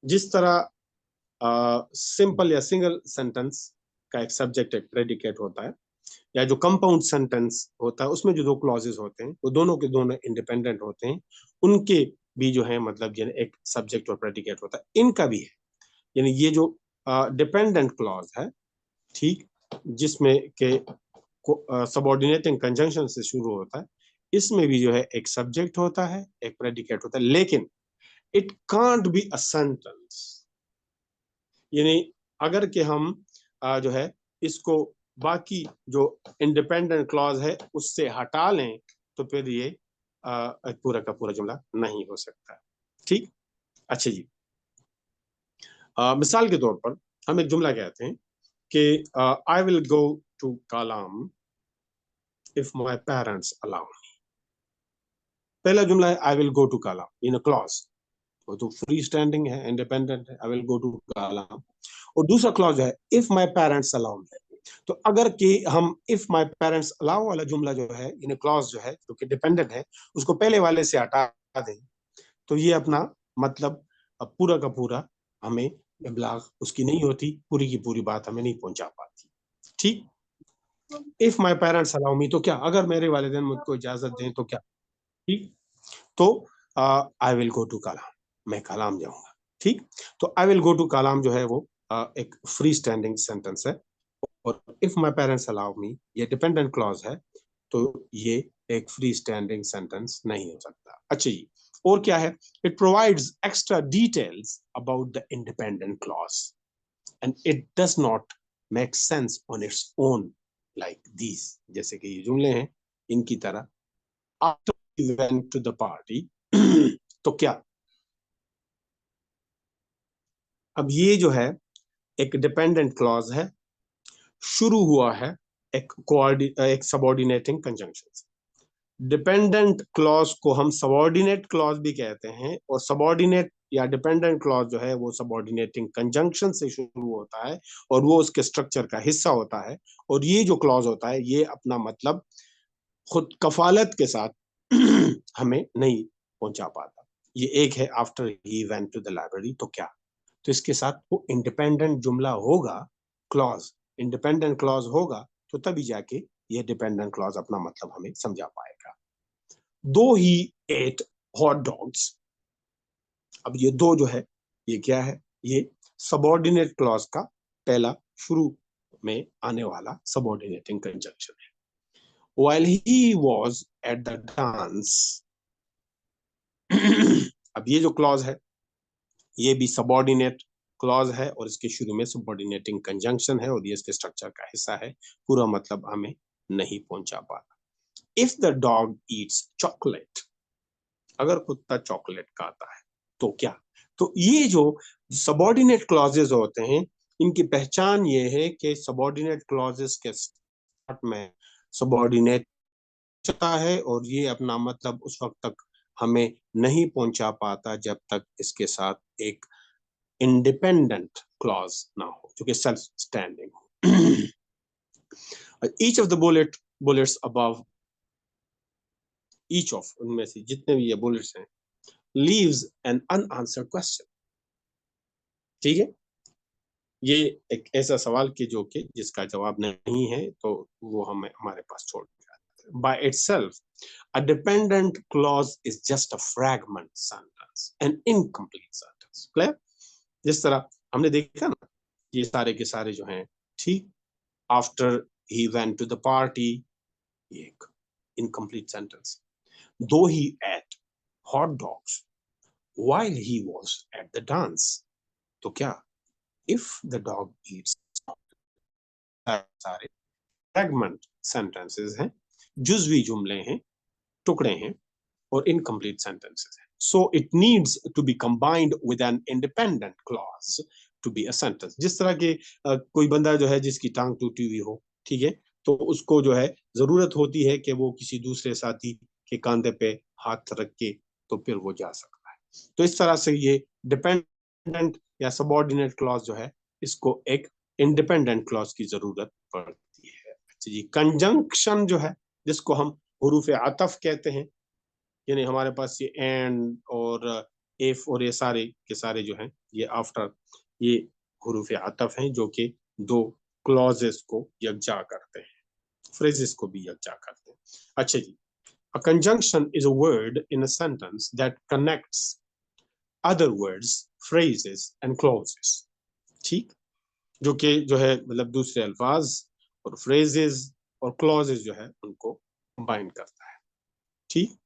जिस तरह सिंपल या सिंगल सेंटेंस का एक सब्जेक्ट एक प्रेडिकेट होता है, या जो कंपाउंड सेंटेंस होता है उसमें जो 2 क्लॉजेस होते हैं वो दोनों के दोनों इंडिपेंडेंट होते हैं, उनके भी जो है मतलब यानी एक सब्जेक्ट और प्रेडिकेट होता है। इनका भी है, यानी ये जो डिपेंडेंट क्लॉज है, ठीक, जिसमें के सबऑर्डिनेटिंग कंजंक्शन से शुरू होता है, इसमें भी जो है एक सब्जेक्ट होता है, एक प्रेडिकेट होता है, लेकिन it can't be a sentence. यानी अगर कि हम जो है इसको बाकी जो इंडिपेंडेंट क्लॉज है उससे हटा लें तो फिर ये पूरा का पूरा जुमला नहीं हो सकता। ठीक, अच्छा जी, मिसाल के तौर पर हम एक जुमला कहते हैं कि I will go to Kalam if my parents allow me. पहला जुमला है I will go to Kalam in a clause, वो तो फ्री स्टैंडिंग है, इंडिपेंडेंट है, I will go to Kalam. और दूसरा क्लॉज है इफ माय पेरेंट्स अलाउ मी। तो अगर कि हम इफ माय पेरेंट्स अलाउ वाला जुमला जो है इन क्लॉज जो है जो कि डिपेंडेंट है उसको पहले वाले से हटा दें तो ये अपना मतलब पूरा का पूरा हमें इब्लाग उसकी नहीं होती, पूरी की पूरी बात हमें नहीं पहुंचा पाती। ठीक, इफ माय पेरेंट्स अलाउ मी, तो क्या अगर मेरे वालिदैन मुझको इजाजत दें तो क्या। ठीक, तो आई विल गो टू कालाम, मैं कालाम जाऊंगा। ठीक, तो आई विल गो टू कालाम जो है वो एक फ्री स्टैंडिंग सेंटेंस है, और इफ माय पेरेंट्स अलाउ मी ये डिपेंडेंट क्लॉज है, तो ये एक फ्री स्टैंडिंग सेंटेंस नहीं हो सकता। अच्छा जी, और क्या है, it provides extra details about the independent clause and it does not make sense on its own like this. जैसे कि ये जुमले हैं इनकी तरह, after we went to the party तो क्या, अब ये जो है एक डिपेंडेंट क्लॉज है, शुरू हुआ है एक सबऑर्डिनेटिंग कंजंक्शन से। डिपेंडेंट क्लॉज को हम सबऑर्डिनेट क्लॉज भी कहते हैं, और सबऑर्डिनेट या डिपेंडेंट क्लॉज जो है वो सबऑर्डिनेटिंग कंजंक्शन से शुरू होता है और वो उसके स्ट्रक्चर का हिस्सा होता है। और ये जो क्लॉज होता है ये अपना मतलब खुद कफालत के साथ हमें नहीं पहुंचा पाता। ये एक है after he went to the library, तो क्या, तो इसके साथ वो इंडिपेंडेंट जुमला होगा, क्लॉज इंडिपेंडेंट क्लॉज होगा, तो तभी जाके ये डिपेंडेंट क्लॉज अपना मतलब हमें समझा पाएगा। दो ही एट हॉट डॉग्स, अब ये दो जो है ये क्या है, ये सबऑर्डिनेट क्लॉज का पहला शुरू में आने वाला सबऑर्डिनेटिंग कंजंक्शन है। While he was at the dance, अब ये जो क्लॉज है ये भी सबऑर्डिनेट क्लॉज है और इसके शुरू में सबऑर्डिनेटिंग कंजंक्शन है और ये इसके स्ट्रक्चर का हिस्सा है, पूरा मतलब हमें नहीं पहुंचा पाता। If the dog Yeats chocolate, अगर कुत्ता चॉकलेट खाता है तो क्या, तो ये जो सबऑर्डिनेट क्लॉजेस होते हैं इनकी पहचान ये है कि सबऑर्डिनेट क्लॉजेस के स्टार्ट में सबऑर्डिनेट चलता है और ये अपना मतलब उस वक्त तक हमें नहीं पहुंचा पाता जब तक इसके साथ एक इंडिपेंडेंट क्लॉज ना हो जो कि सेल्फ स्टैंडिंग हो। Each of the bullet bullets above each of, उनमें से जितने भी ये बुलेट्स हैं, लीव्स एन अनआंसर्ड क्वेश्चन। ठीक है, ये एक ऐसा सवाल के जो कि जिसका जवाब नहीं है, तो वो हमें हमारे पास छोड़ दिया। By itself, a dependent clause is just a fragment sentence, an incomplete sentence. Clear? जिस तरह हमने देखा ना, ये सारे के सारे जो हैं, ठीक, after he went to the party, ये एक incomplete sentence. Though he ate hot dogs while he was at the dance, तो क्या, if the dog eats, सारे फ्रैगमेंट सेंटेंसेस हैं, जुजवी जुमले हैं, टुकड़े हैं, और इनकम्प्लीट सेंटेंसेस हैं। So it needs to be combined with an independent clause to be a sentence. जिस तरह के कोई बंदा जो है जिसकी टांग टूटी हुई हो, ठीक है, तो उसको जो है जरूरत होती है कि वो किसी दूसरे साथी के कंधे पे हाथ रख के तो फिर वो जा सकता है। तो इस तरह से ये डिपेंडेंट या सबऑर्डिनेट क्लॉज जो है, इसको एक इंडिपेंडेंट क्लॉज की जरूरत पड़ती है। अच्छा जी, कंजंक्शन जो है, जिसको हम हुरूफ आतफ कहते हैं, यानी हमारे पास ये एंड और इफ और ये सारे के सारे जो हैं, ये आफ्टर, ये हुरूफ आतफ हैं जो कि दो क्लॉजेस को यकजा करते हैं, फ्रेजेस को भी यकजा करते हैं। अच्छा जी, a conjunction is a word in a sentence that connects other words, phrases and clauses। ठीक, जो कि जो है मतलब दूसरे अल्फाज और फ्रेजेस और क्लॉजेस जो है उनको कंबाइन करता है। ठीक,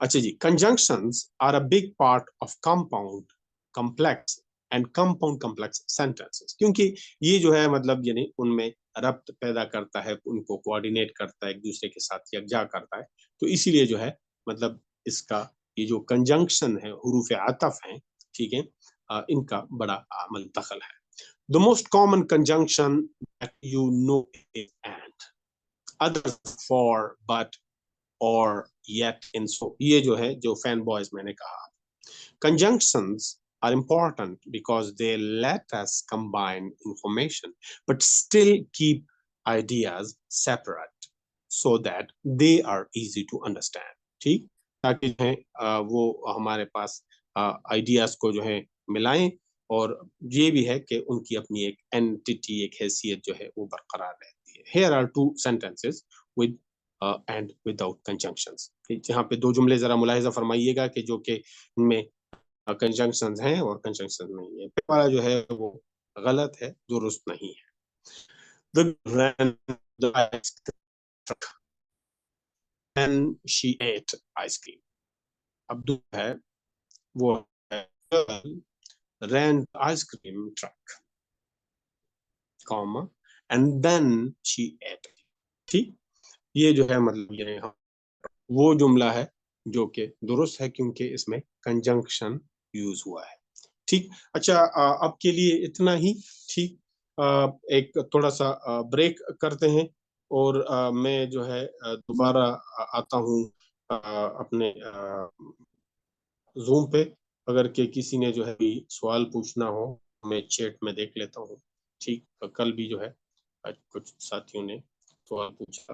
अच्छा जी, conjunctions are a big part of compound complex and compound complex sentences, क्योंकि ये जो है मतलब यानी उनमें रब्त पैदा करता है, उनको कोऑर्डिनेट करता है, एक दूसरे के साथ यकजा करता है। तो इसीलिए जो है मतलब इसका ये जो कंजंक्शन है, हुरूफ आतफ हैं, ठीक है, इनका बड़ा अमल दखल है। The most common conjunction that you know is and, others for, but, और yet in so, ये जो है जो फैन बॉयज मैंने कहा, conjunctions are important because they let us combine information but still keep ideas separate so that they are easy to understand। ठीक, ताकि जो है वो हमारे पास आइडियाज को जो है मिलाएं, और ये भी है कि उनकी अपनी एक एंटिटी, एक हैसियत जो है वो बरकरार रहती है। Here are two sentences with and without conjunctions. यहाँ पे दो जुमले जरा मुलाहिजा फरमाइएगा कि जो कि इनमें कंजंक्शंस हैं और कंजंक्शंस नहीं है। पहला वाला जो है वो गलत है, दुरुस्त नहीं है। The ran the ice truck and she ate ice cream। अब जो है वो है ran the ice cream truck, comma, and then she ate। ठीक, ये जो है मतलब ये वो जुमला है जो कि दुरुस्त है क्योंकि इसमें कंजंक्शन यूज हुआ है। ठीक, अच्छा, अब के लिए इतना ही। ठीक, एक थोड़ा सा ब्रेक करते हैं, और मैं जो है दोबारा आता हूँ अपने जूम पे। अगर के किसी ने जो है भी सवाल पूछना हो, मैं चैट में देख लेता हूँ। ठीक, कल भी जो है कुछ साथियों ने सवाल पूछा,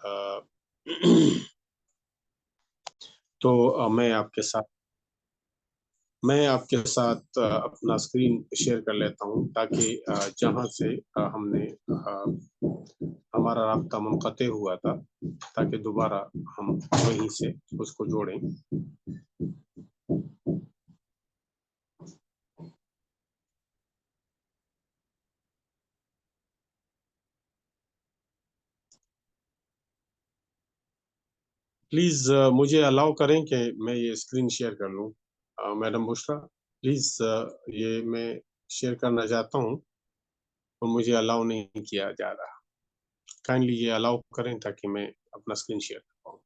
अ, तो मैं आपके साथ अपना स्क्रीन शेयर कर लेता हूँ, ताकि जहाँ से हमने हमारा राब्ता मुनक़ते हुआ था, ताकि दोबारा हम वहीं से उसको जोड़ें। प्लीज मुझे अलाउ करें कि मैं ये स्क्रीन शेयर कर लूँ। मैडम बुशरा, प्लीज, ये मैं शेयर करना चाहता हूँ और मुझे अलाउ नहीं किया जा रहा। काइंडली ये अलाउ करें ताकि मैं अपना स्क्रीन शेयर कर पाऊँ।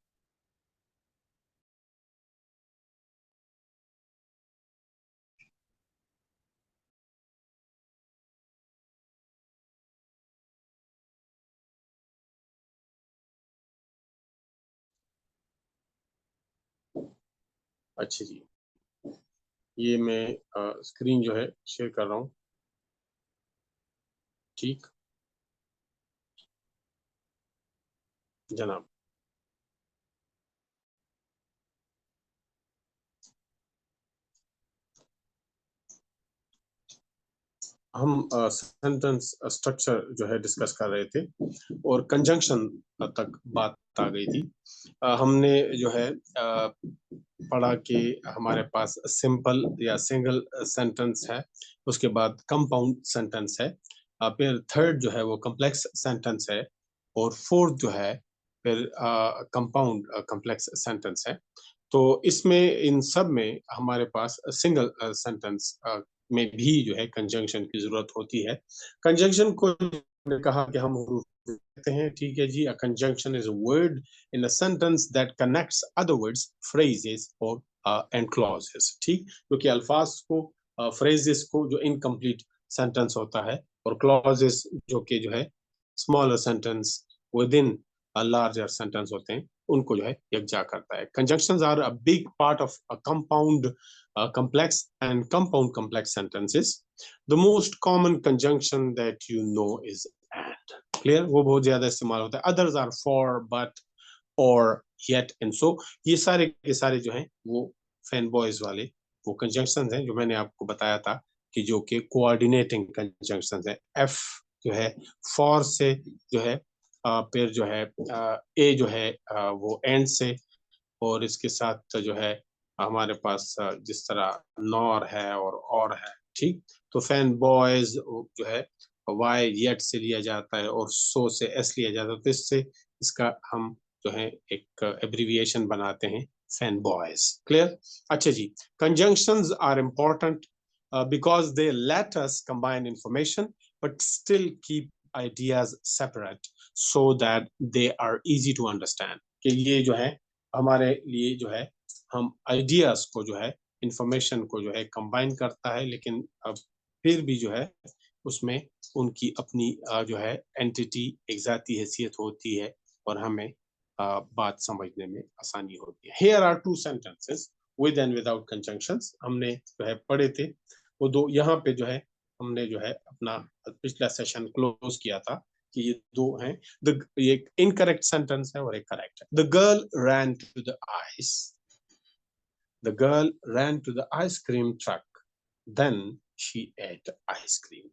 अच्छा जी, ये मैं स्क्रीन जो है शेयर कर रहा हूँ। ठीक, जनाब। हम सेंटेंस स्ट्रक्चर जो है डिस्कस कर रहे थे और कंजंक्शन तक बात आ गई थी। हमने जो है पढ़ा कि हमारे पास सिंपल या सिंगल सेंटेंस है, उसके बाद कंपाउंड सेंटेंस है, फिर थर्ड जो है वो कॉम्प्लेक्स सेंटेंस है, और फोर्थ जो है फिर कंपाउंड कॉम्प्लेक्स सेंटेंस है। तो इसमें इन सब में हमारे पास सिंगल सेंटेंस में भी जो है कंजंक्शन की जरूरत होती है। कंजंक्शन को ने कहा कि हम कहते हैं, ठीक है जी, a conjunction is a word in a sentence that connects other words, phrases और एंड क्लॉजेस। ठीक, क्योंकि अल्फाज को, फ्रेजेस को जो इनकम्प्लीट सेंटेंस होता है, और क्लॉजेस जो कि जो है smaller sentence within larger sentence होते हैं, उनको जो है यकजा करता है। Conjunctions are a big part of a compound complex and compound complex sentences. The most common conjunction that you know is and. Clear? वो बहुत ज्यादा इस्तेमाल होता है। Others are for, but, or, yet and so. ये सारे के सारे जो हैं वो फैन बॉयज वाले वो कंजंक्शंस हैं जो मैंने आपको बताया था कि जो कि कोऑर्डिनेटिंग कंजंक्शंस है। F जो है for से जो है, फिर जो है A जो है वो and से, और इसके साथ जो है हमारे पास जिस तरह नॉर है और है। ठीक, तो फैन बॉयज जो है वाई येट से लिया जाता है और सो से एस लिया जाता है, तो इससे इसका हम जो है एक एब्रिविएशन बनाते हैं, फैन बॉयज। क्लियर? अच्छा जी, conjunctions are important because they let us combine information but still keep ideas separate so that they are easy to understand। कि ये जो है हमारे लिए जो है, हम आइडियाज को जो है, इंफॉर्मेशन को जो है कंबाइन करता है, लेकिन अब फिर भी जो है उसमें उनकी अपनी जो है एंटिटी, एक जाती हैसियत होती है, और हमें बात समझने में आसानी होती है। Here are two sentences with and without conjunctions, हमने जो है पढ़े थे वो दो। यहाँ पे जो है हमने जो है अपना पिछला सेशन क्लोज किया था कि ये दो हैं। ये एक इनकरेक्ट सेंटेंस है और एक करेक्ट है। The girl ran to the ice, the girl ran to the ice cream truck, then she ate ice cream.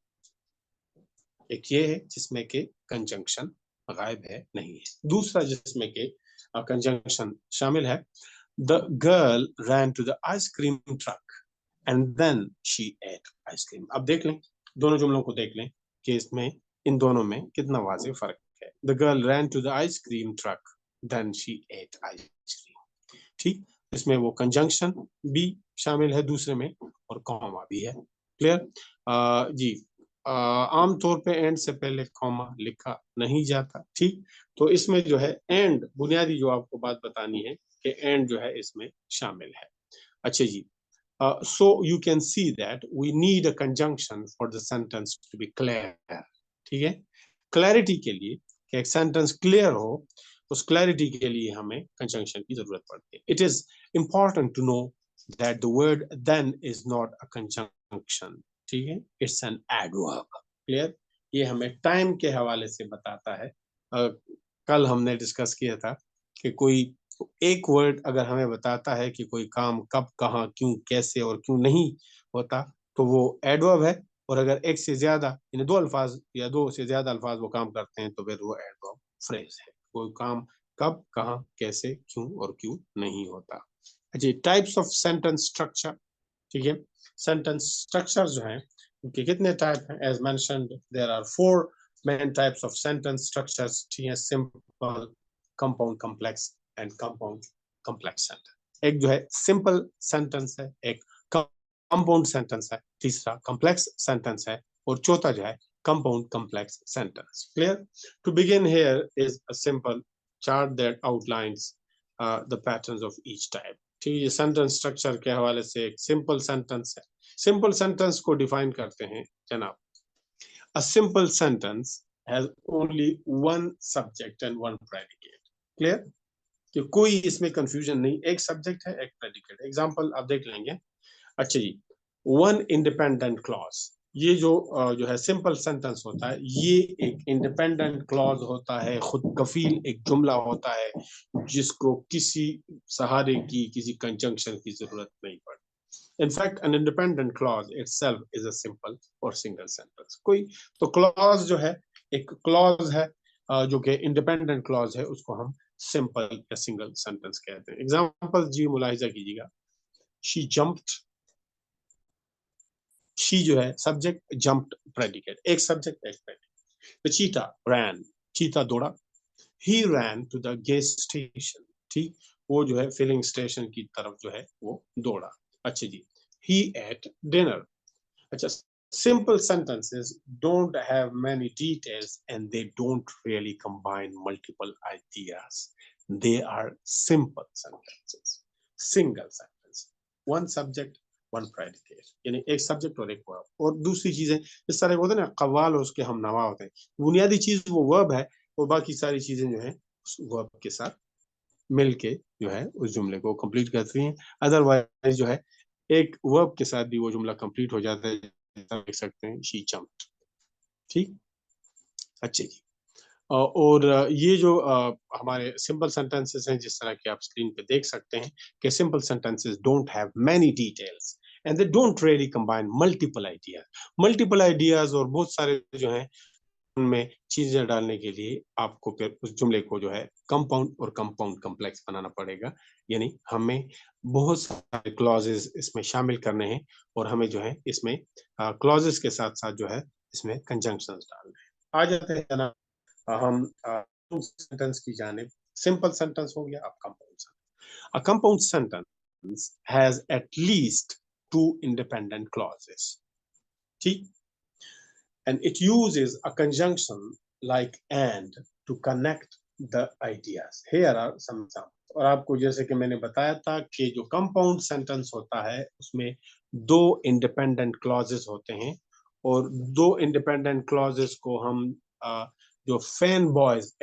एक ये है जिसमें के कंजंक्शन गायब है, नहीं है। दूसरा जिसमें के कंजंक्शन शामिल है, the girl ran to the ice cream truck and then she ate ice cream. अब देख लें, दोनों जुमलों को देख लें कि इसमें इन दोनों में कितना वाज़ेह फर्क है। The girl ran to the ice cream truck, then she ate ice cream. ठीक, इसमें वो कंजंक्शन भी शामिल है दूसरे में, और कॉमा भी है। क्लियर? जी, आमतौर पे एंड से पहले कॉमा लिखा नहीं जाता। ठीक, तो इसमें जो है एंड, बुनियादी जो आपको बात बतानी है कि एंड जो है इसमें शामिल है। अच्छा जी, so you can see that we need a conjunction for the sentence to be clear। ठीक है, क्लैरिटी के लिए, कि एक सेंटेंस क्लियर हो, उस क्लैरिटी के लिए हमें कंजंक्शन की जरूरत पड़ती है। It is important to know that the word then is not a conjunction. ठीक है, इट्स एन एडवर्ब। क्लियर? ये हमें टाइम के हवाले से बताता है। कल हमने डिस्कस किया था कि कोई एक वर्ड अगर हमें बताता है कि कोई काम कब, कहाँ, क्यों, कैसे और क्यों नहीं होता, तो वो एडवर्ब है। और अगर एक से ज्यादा, यानी दो अल्फाज या दो से ज्यादा अल्फाज वो काम करते हैं, तो फिर वो एडवर्ब फ्रेज है। कोई काम कब, कहाँ, कैसे, क्यों और क्यों नहीं होता। अच्छा, टाइप्स ऑफ सेंटेंस स्ट्रक्चर। ठीक है, सेंटेंस स्ट्रक्चर जो है उनके कितने टाइप हैं? As mentioned there are 4 main types of sentence structures. ठीक है, simple, compound complex and compound complex sentence. एक जो है सिंपल सेंटेंस है, एक कंपाउंड सेंटेंस है, तीसरा कॉम्प्लेक्स सेंटेंस है, और चौथा जो है compound complex sentence. Clear? To begin here is a simple chart that outlines the patterns of each type. ठीक है, सेंटेंस स्ट्रक्चर के हवाले से एक सिंपल सेंटेंस है। सिंपल सेंटेंस को डिफाइन करते हैं जनाब, a simple sentence has only one subject and one predicate. Clear? कि कोई इसमें कंफ्यूजन नहीं, एक सब्जेक्ट है, एक प्रेडिकेट। एग्जांपल आप देख लेंगे। अच्छा जी, वन इंडिपेंडेंट क्लॉज, ये जो है सिंपल सेंटेंस होता है, ये एक इंडिपेंडेंट क्लॉज होता है, खुद कफील एक जुमला होता है जिसको किसी सहारे की, किसी कंजंक्शन की जरूरत नहीं पड़ती। In fact N independent clause itself is a simple और सिंगल सेंटेंस। कोई तो क्लॉज जो है, एक क्लॉज है जो कि इंडिपेंडेंट क्लॉज है, उसको हम सिंपल या सिंगल सेंटेंस कहते हैं। एग्जांपल जी मुलाहिजा कीजिएगा। शी जंप्ड, शी जो है सब्जेक्ट, जंप्ड प्रेडिकेट, एक सब्जेक्ट एक प्रेडिकेट। द चीता रैन, चीता दौड़ा। He ran to the gas station, ठीक, वो जो है फिलिंग स्टेशन की तरफ जो है वो दौड़ा। अच्छा जी, ही एट डिनर। अच्छा, simple sentences don't have many details and they don't really combine multiple ideas. They are simple sentences, single sentence, one subject, one predicate, यानी एक सब्जेक्ट और एक वर्ब। और दूसरी चीजें इस तरह होते हैं ना, कव्वाल उसके हम नवा होते हैं, बुनियादी चीज वो वर्ब है, और बाकी सारी चीजें जो है उस वर्ब के साथ मिलके जो है उस जुमले को कंप्लीट करती हैं। अदरवाइज जो है एक वर्ब के साथ भी वो जुमला कंप्लीट हो जाता है, देख सकते हैं शी जंप्ड, ठीक। अच्छे जी। और ये जो हमारे सिंपल सेंटेंसेस हैं, जिस तरह के आप स्क्रीन पे देख सकते हैं कि simple sentences don't have many details and they don't really combine multiple ideas और बहुत सारे जो हैं उनमें चीजें डालने के लिए आपको फिर उस जुमले को जो है कंपाउंड और कंपाउंड कॉम्प्लेक्स बनाना पड़ेगा। यानी हमें बहुत सारे क्लॉजेस इसमें शामिल करने हैं, और हमें जो है इसमें क्लॉजेस के साथ साथ जो है इसमें कंजंक्शंस डालने हैं। आ जाते हैं ना हम सेंटेंस की जानिब। सिंपल सेंटेंस हो गया, अब compound sentence. A compound sentence has at least two independent clauses, ठीक, and it uses a conjunction like and to connect the ideas. Here are some examples. और आपको जैसे कि मैंने बताया था कि जो कंपाउंड सेंटेंस होता है उसमें दो इंडिपेंडेंट क्लॉजेस होते हैं, और दो इंडिपेंडेंट क्लॉजेस को हम जो फैन बॉयज,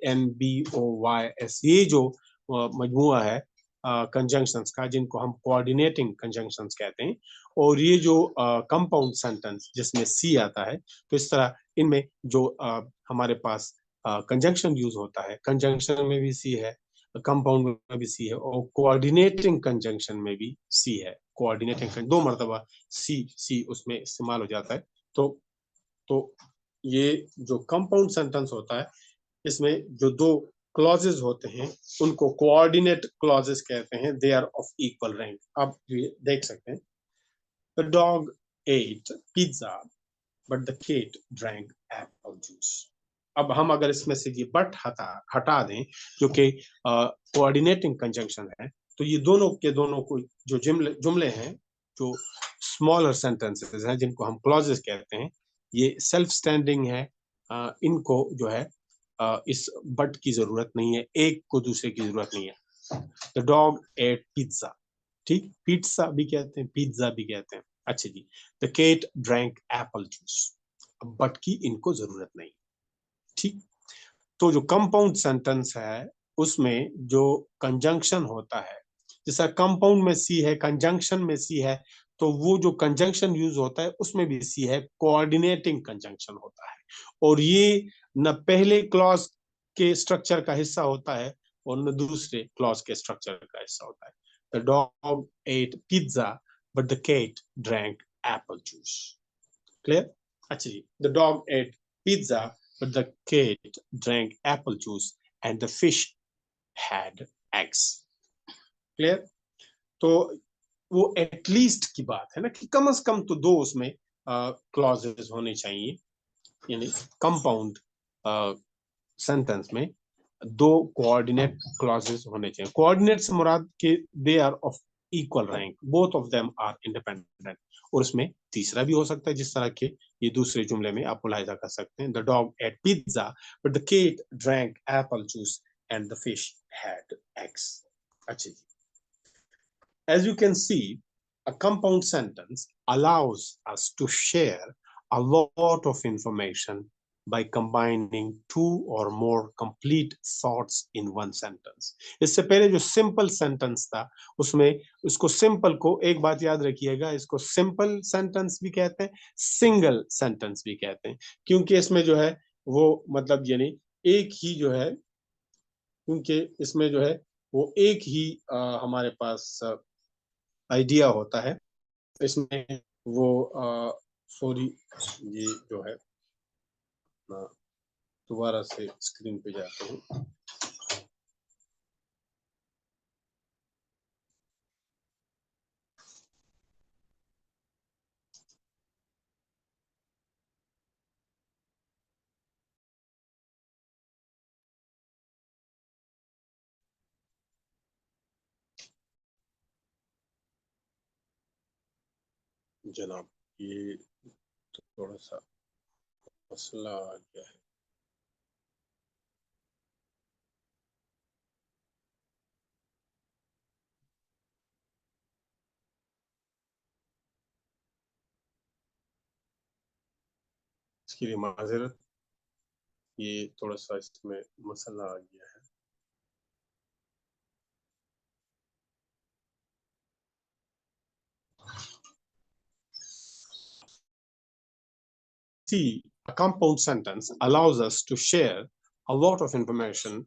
FANBOYS, ये जो मजमुआ है कंजंक्शंस का, जिनको हम कोऑर्डिनेटिंग कंजंक्शंस कहते हैं, और ये जो कंपाउंड सेंटेंस जिसमें सी आता है, तो इस तरह इनमें जो हमारे पास कंजंक्शन यूज होता है, कंजंक्शन में भी सी है, कंपाउंड में भी सी है, और कोऑर्डिनेटिंग कंजंक्शन में भी सी है। कोऑर्डिनेटिंग दो मरतबा सी सी उसमें इस्तेमाल हो जाता है। तो ये जो कंपाउंड सेंटेंस होता है, इसमें जो दो क्लॉजेस होते हैं उनको कोऑर्डिनेट क्लॉजेस कहते हैं। They are of equal rank. आप ये देख सकते हैं, the dog ate pizza but the cat drank apple juice. अब हम अगर इसमें से ये बट हटा दें, जो कि कोऑर्डिनेटिंग कंजंक्शन है, तो ये दोनों के दोनों को जो जुमले हैं, जो स्मॉलर सेंटेंसेस हैं जिनको हम क्लॉजेस कहते हैं, ये सेल्फ स्टैंडिंग है। इनको जो है इस बट की जरूरत नहीं है, एक को दूसरे की जरूरत नहीं है। द डॉग एट पिज्जा, ठीक, पिज्जा भी कहते हैं, पिज्जा भी कहते हैं। अच्छा जी, the cat drank apple juice, but की इनको जरूरत नहीं, ठीक। तो जो कंपाउंड सेंटेंस है उसमें जो कंजंक्शन होता है, जैसा कंपाउंड में सी है, कंजंक्शन में सी है, तो वो जो कंजंक्शन यूज होता है उसमें भी सी है, कोऑर्डिनेटिंग कंजंक्शन होता है। और ये न पहले क्लॉज के स्ट्रक्चर का हिस्सा होता है और न दूसरे क्लॉज के स्ट्रक्चर का हिस्सा होता है। The dog ate pizza but the cat drank apple juice. Clear? अच्छा जी, the dog ate pizza but the cat drank apple juice and the fish had eggs. Clear? तो वो एटलीस्ट की बात है ना, कि कम से कम तो दो उसमें क्लॉजेस होने चाहिए, यानी कंपाउंड सेंटेंस में दो कोऑर्डिनेट क्लॉजेस होने चाहिए। कोऑर्डिनेट से मुराद के they are of equal rank, both of them are independent. और उसमें तीसरा भी हो सकता है, जिस तरह के ये दूसरे जुमले में आप मुलाहिजा कर सकते हैं, the dog ate pizza but the cat drank apple juice and the fish had eggs. अच्छा जी, as you can see, a compound sentence allows us to share a lot of information by combining two or more complete thoughts in one sentence. इससे पहले जो simple sentence था उसमें उसको simple को एक बात याद रखिएगा, इसको सिंपल सेंटेंस भी कहते हैं, सिंगल सेंटेंस भी कहते हैं, क्योंकि इसमें जो है वो मतलब यानी एक ही जो है, क्योंकि इसमें जो है वो एक ही हमारे पास आइडिया होता है इसमें। वो सॉरी, ये जो है दोबारा से स्क्रीन पे जाते हैं। जनाब, ये थोड़ा सा मसला आ गया है। इसके लिए माजरत, ये थोड़ा सा इसमें मसला आ गया है। See, a compound sentence allows us to share a lot of information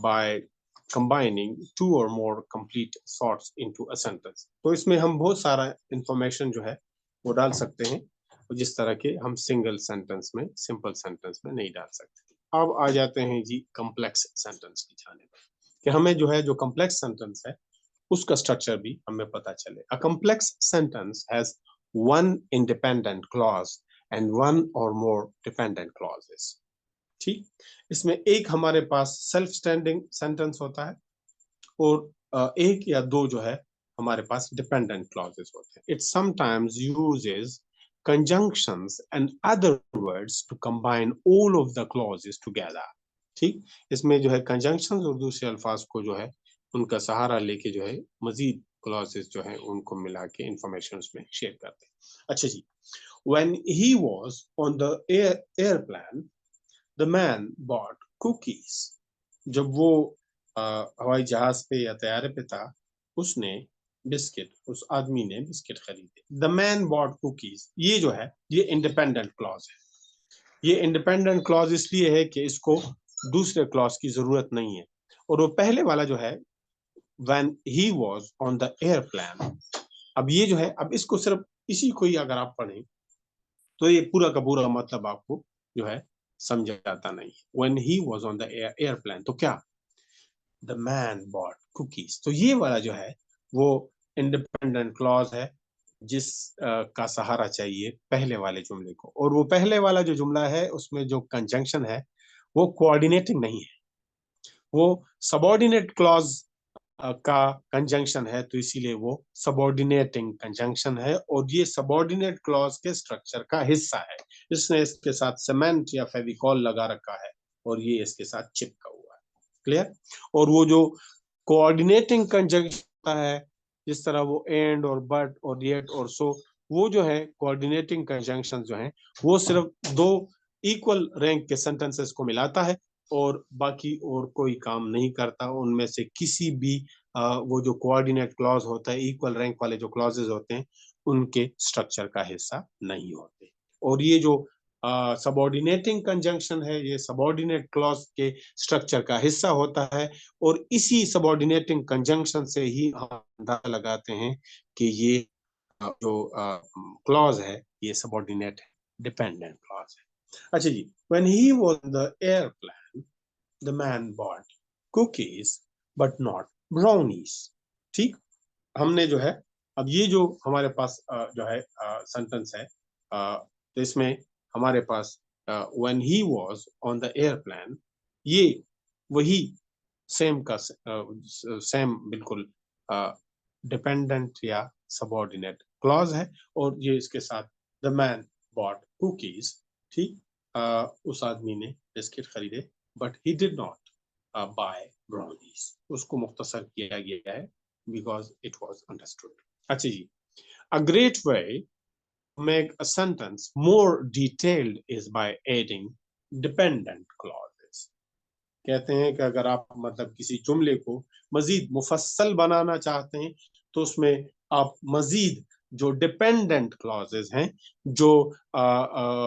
by combining two or more complete thoughts into a sentence. तो इसमें हम बहुत सारा इंफॉर्मेशन जो है वो डाल सकते हैं, जिस तरह के हम सिंगल सेंटेंस में, सिंपल सेंटेंस में नहीं डाल सकते। अब आ जाते हैं जी कॉम्प्लेक्स सेंटेंस की जाने कि हमें जो है जो कॉम्प्लेक्स सेंटेंस है उसका स्ट्रक्चर भी हमें पता चले। A complex sentence has one independent clause and one or more dependent clauses. ठीक, इसमें एक हमारे पास सेल्फ स्टैंडिंग सेंटेंस होता है और एक या दो जो है हमारे पास डिपेंडेंट क्लॉजेस होते हैं। It sometimes uses conjunctions and other words to combine all of the clauses together. ठीक, इसमें जो है कंजंक्शंस और दूसरे अल्फाज को जो है उनका सहारा लेके जो है मजीद क्लॉजेस जो है उनको मिला के इंफॉर्मेशन उसमें शेयर करते हैं। अच्छा जी, when he was on the airplane, the man bought cookies. जब वो हवाई जहाज पे या तैयारे पे था, उसने बिस्किट, उस आदमी ने बिस्किट खरीदे। द मैन बॉट कुकीज, ये जो है ये इंडिपेंडेंट क्लॉज है। ये इंडिपेंडेंट क्लॉज इसलिए है कि इसको दूसरे क्लॉज की जरूरत नहीं है। और वो पहले वाला जो है when he was on the airplane, अब ये जो है, अब इसको सिर्फ इसी को ही अगर आप पढ़ें तो ये पूरा का पूरा मतलब आपको जो है समझ आता नहीं। when he was on the airplane, तो क्या द मैन बॉट कुकीज, तो ये वाला जो है वो इंडिपेंडेंट क्लॉज है जिस का सहारा चाहिए पहले वाले जुमले को। और वो पहले वाला जो जुमला है उसमें जो कंजंक्शन है वो कोऑर्डिनेटिंग नहीं है, वो सबऑर्डिनेट क्लॉज का कंजंक्शन है, तो इसीलिए वो सबऑर्डिनेटिंग कंजंक्शन है और ये सबऑर्डिनेट क्लॉज के स्ट्रक्चर का हिस्सा है। इसने इसके साथ सीमेंट या फेविकॉल लगा रखा है और ये इसके साथ चिपका हुआ है। क्लियर? और वो जो कोऑर्डिनेटिंग कंजंक्शन है, जिस तरह वो एंड और बट और येट और सो, वो जो है कोऑर्डिनेटिंग कंजंक्शन जो है वो सिर्फ दो इक्वल रैंक के सेंटेंसेस को मिलाता है और बाकी और कोई काम नहीं करता। उनमें से किसी भी वो जो कोऑर्डिनेट क्लॉज होता है, इक्वल रैंक वाले जो क्लॉजेस होते हैं उनके स्ट्रक्चर का हिस्सा नहीं होते। और ये जो सबऑर्डिनेटिंग कंजंक्शन है ये सबऑर्डिनेट क्लॉज के स्ट्रक्चर का हिस्सा होता है और इसी सबऑर्डिनेटिंग कंजंक्शन से ही हम अंदाजा लगाते हैं कि ये जो क्लॉज है ये सबऑर्डिनेट है, डिपेंडेंट क्लॉज है। अच्छा जी, when he was in the airplane, the man bought cookies but not brownies. ठीक, हमने जो है अब ये जो हमारे पास जो है सेंटेंस है, तो इसमें हमारे पास when he was on the airplane, ये वही सेम का सेम बिल्कुल डिपेंडेंट या सबऑर्डिनेट क्लॉज है और ये इसके साथ द मैन बॉट कुकीज, ठीक, उस आदमी ने बिस्किट खरीदे but he did not buy brownies, उसको मुख्तसर किया गया है बिकॉज इट वाज अंडरस्टूड। अच्छा जी, a great way to make a sentence more detailed is by adding dependent clauses. कहते हैं कि अगर आप मतलब किसी जुमले को मजीद मुफस्सल बनाना चाहते हैं तो उसमें आप मजीद जो डिपेंडेंट क्लॉजेस हैं, जो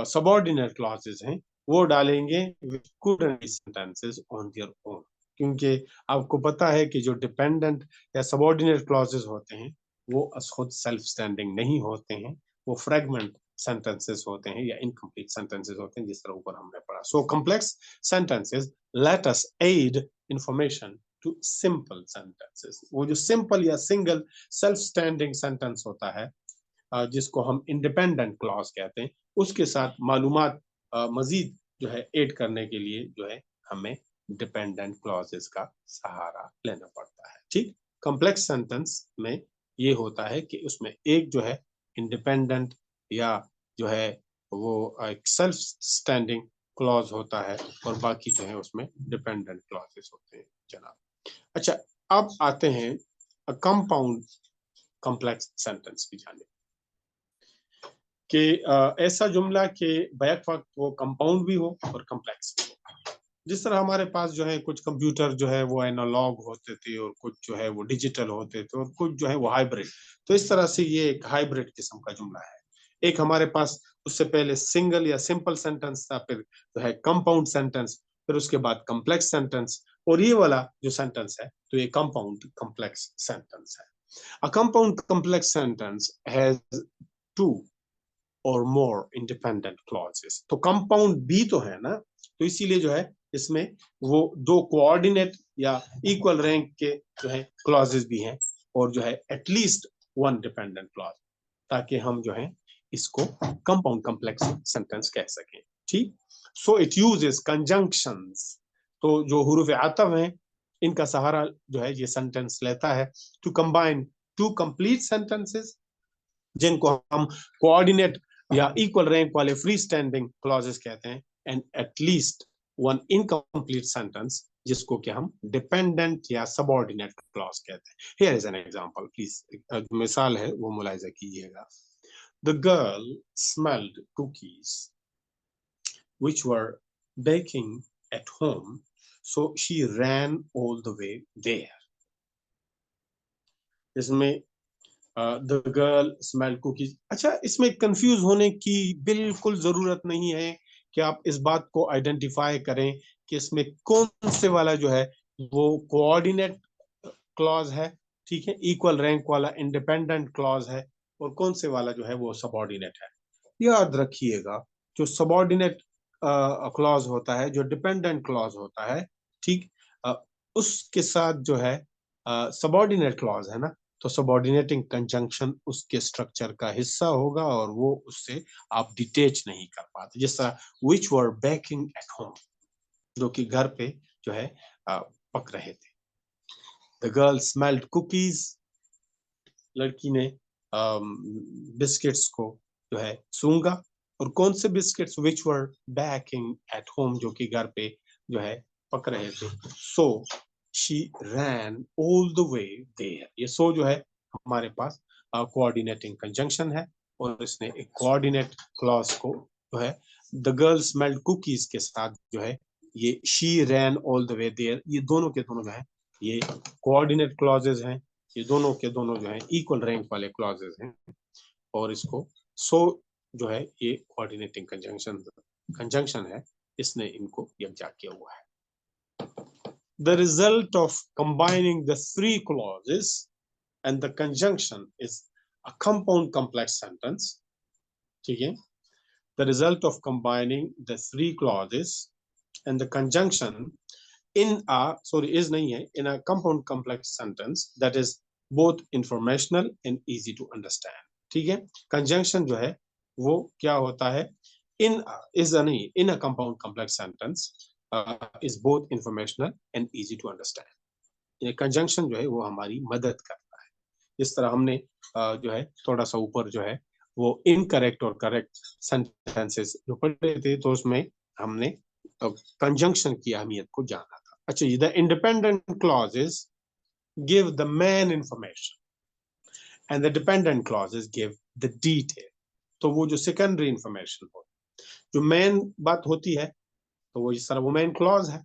सबऑर्डिनेट क्लॉजेस हैं, वो डालेंगे सेंटेंसेस ऑन देयर ओन। क्योंकि आपको पता है कि जो डिपेंडेंट या सबऑर्डिनेट क्लॉजेस होते हैं वो खुद सेल्फ स्टैंडिंग नहीं होते हैं, वो फ्रेगमेंट सेंटेंसेस होते हैं या इनकम्प्लीट सेंटेंसेस होते हैं, जिस तरह ऊपर हमने पढ़ा। So complex sentences let us aid information to simple sentences। वो जो सिंपल या सिंगल सेल्फ स्टैंडिंग सेंटेंस होता है, जिसको हम इंडिपेंडेंट क्लॉज कहते हैं, उसके साथ मालूमात मजीद जो है ऐड करने के लिए जो है हमें डिपेंडेंट क्लॉजेस का सहारा लेना पड़ता है। ठीक, कॉम्प्लेक्स सेंटेंस में ये होता है कि उसमें एक जो है इंडिपेंडेंट या जो है वो एक सेल्फ स्टैंडिंग क्लॉज होता है और बाकी जो है उसमें डिपेंडेंट क्लॉजेस होते हैं जनाब। अच्छा, अब आते हैं कंपाउंड कॉम्प्लेक्स सेंटेंस की जाने कि ऐसा जुमला के बैक वक्त वो कंपाउंड भी हो और कॉम्प्लेक्स भी हो। जिस तरह हमारे पास जो है कुछ कंप्यूटर जो है वो एनालॉग होते थे और कुछ जो है वो डिजिटल होते थे और कुछ जो है वो हाइब्रिड, तो इस तरह से ये एक हाइब्रिड किस्म का जुमला है। एक हमारे पास उससे पहले सिंगल या सिंपल सेंटेंस था, फिर जो है कंपाउंड सेंटेंस, फिर उसके बाद कॉम्प्लेक्स सेंटेंस, और ये वाला जो सेंटेंस है तो ये कंपाउंड कॉम्प्लेक्स सेंटेंस है। A compound complex sentence has two और मोर इंडिपेंडेंट क्लॉजेस। तो कंपाउंड भी तो है ना, तो इसीलिए जो है इसमें वो दो कोऑर्डिनेट या इक्वल रैंक के जो है क्लॉजेस भी हैं और जो है एटलीस्ट वन डिपेंडेंट क्लॉज, ताकि हम जो है इसको कंपाउंड कॉम्प्लेक्स सेंटेंस कह सकें। ठीक, सो इट यूजेस कंजंक्शंस। तो जो हुरूफ आतफ हैं इनका सहारा जो है ये सेंटेंस लेता है to combine two complete sentences, जिनको हम कोऑर्डिनेट या इक्वल रैंक वाले फ्री स्टैंडिंग क्लॉजेस कहते हैं, and at least one incomplete sentence जिसको कि हम डिपेंडेंट या सबऑर्डिनेट क्लॉज कहते हैं। Here is an example, please मिसाल है वो मुलाहिजा कीजिएगा। The girl smelled cookies which were baking at home, so she ran all the way there। इसमें द गर्ल स्मेल कुकीज। अच्छा, इसमें कंफ्यूज होने की बिल्कुल जरूरत नहीं है कि आप इस बात को आइडेंटिफाई करें कि इसमें कौन से वाला जो है वो कोऑर्डिनेट क्लॉज है, ठीक है, इक्वल रैंक वाला इंडिपेंडेंट क्लॉज है, और कौन से वाला जो है वो सबऑर्डिनेट है। याद रखिएगा, जो सबऑर्डिनेट क्लॉज होता है, जो डिपेंडेंट क्लॉज होता है, ठीक, उसके साथ जो है सबऑर्डिनेट क्लॉज है ना, तो सबऑर्डिनेटिंग कंजंक्शन उसके स्ट्रक्चर का हिस्सा होगा और वो उससे आप डिटेच नहीं कर पाते। जिस तरह विच वर बेकिंग एट होम, जो कि घर पे जो है पक रहे थे। द गर्ल स्मेल्ड कुकीज, लड़की ने बिस्किट्स को जो है सूंघा, और कौन से biscuits, which were baking at home, जो कि घर पे जो है पक रहे थे। So she ran all the way there, ये सो जो है हमारे पास कोऑर्डिनेटिंग कंजंक्शन है और इसने एक कोऑर्डिनेट क्लॉज को जो है द गर्ल स्मेल्ड कुकीज के साथ जो है ये she ran all the way there, ये दोनों के दोनों जो है ये कोऑर्डिनेट क्लॉजेज हैं, ये दोनों के दोनों जो है इक्वल रैंक वाले क्लॉजेज हैं, और इसको सो जो है ये कोऑर्डिनेटिंग कंजंक्शन है, इसने इनको यकजा किया हुआ है। The result of combining the three clauses and the conjunction is a compound complex sentence। ठीक है, the result of combining the three clauses and the conjunction in a is नहीं है, in a compound complex sentence that is both informational and easy to understand। ठीक है, conjunction जो है वो क्या होता है, इन इज नहीं, in a compound complex sentence is both informational and easy to understand. ये कंजंक्शन जो है वो हमारी मदद करता है। इस तरह हमने जो है थोड़ा सा ऊपर जो है वो इनकरेक्ट और करेक्ट सेंटेंसेस जो पढ़े थे, तो उसमें हमने कंजंक्शन की अहमियत को जाना था। अच्छा, the independent clauses give the main information and the dependent clauses give the detail. तो वो जो सेकेंडरी इंफॉर्मेशन हो, जो मेन बात होती है तो वो इस तरह वो मेन क्लॉज है।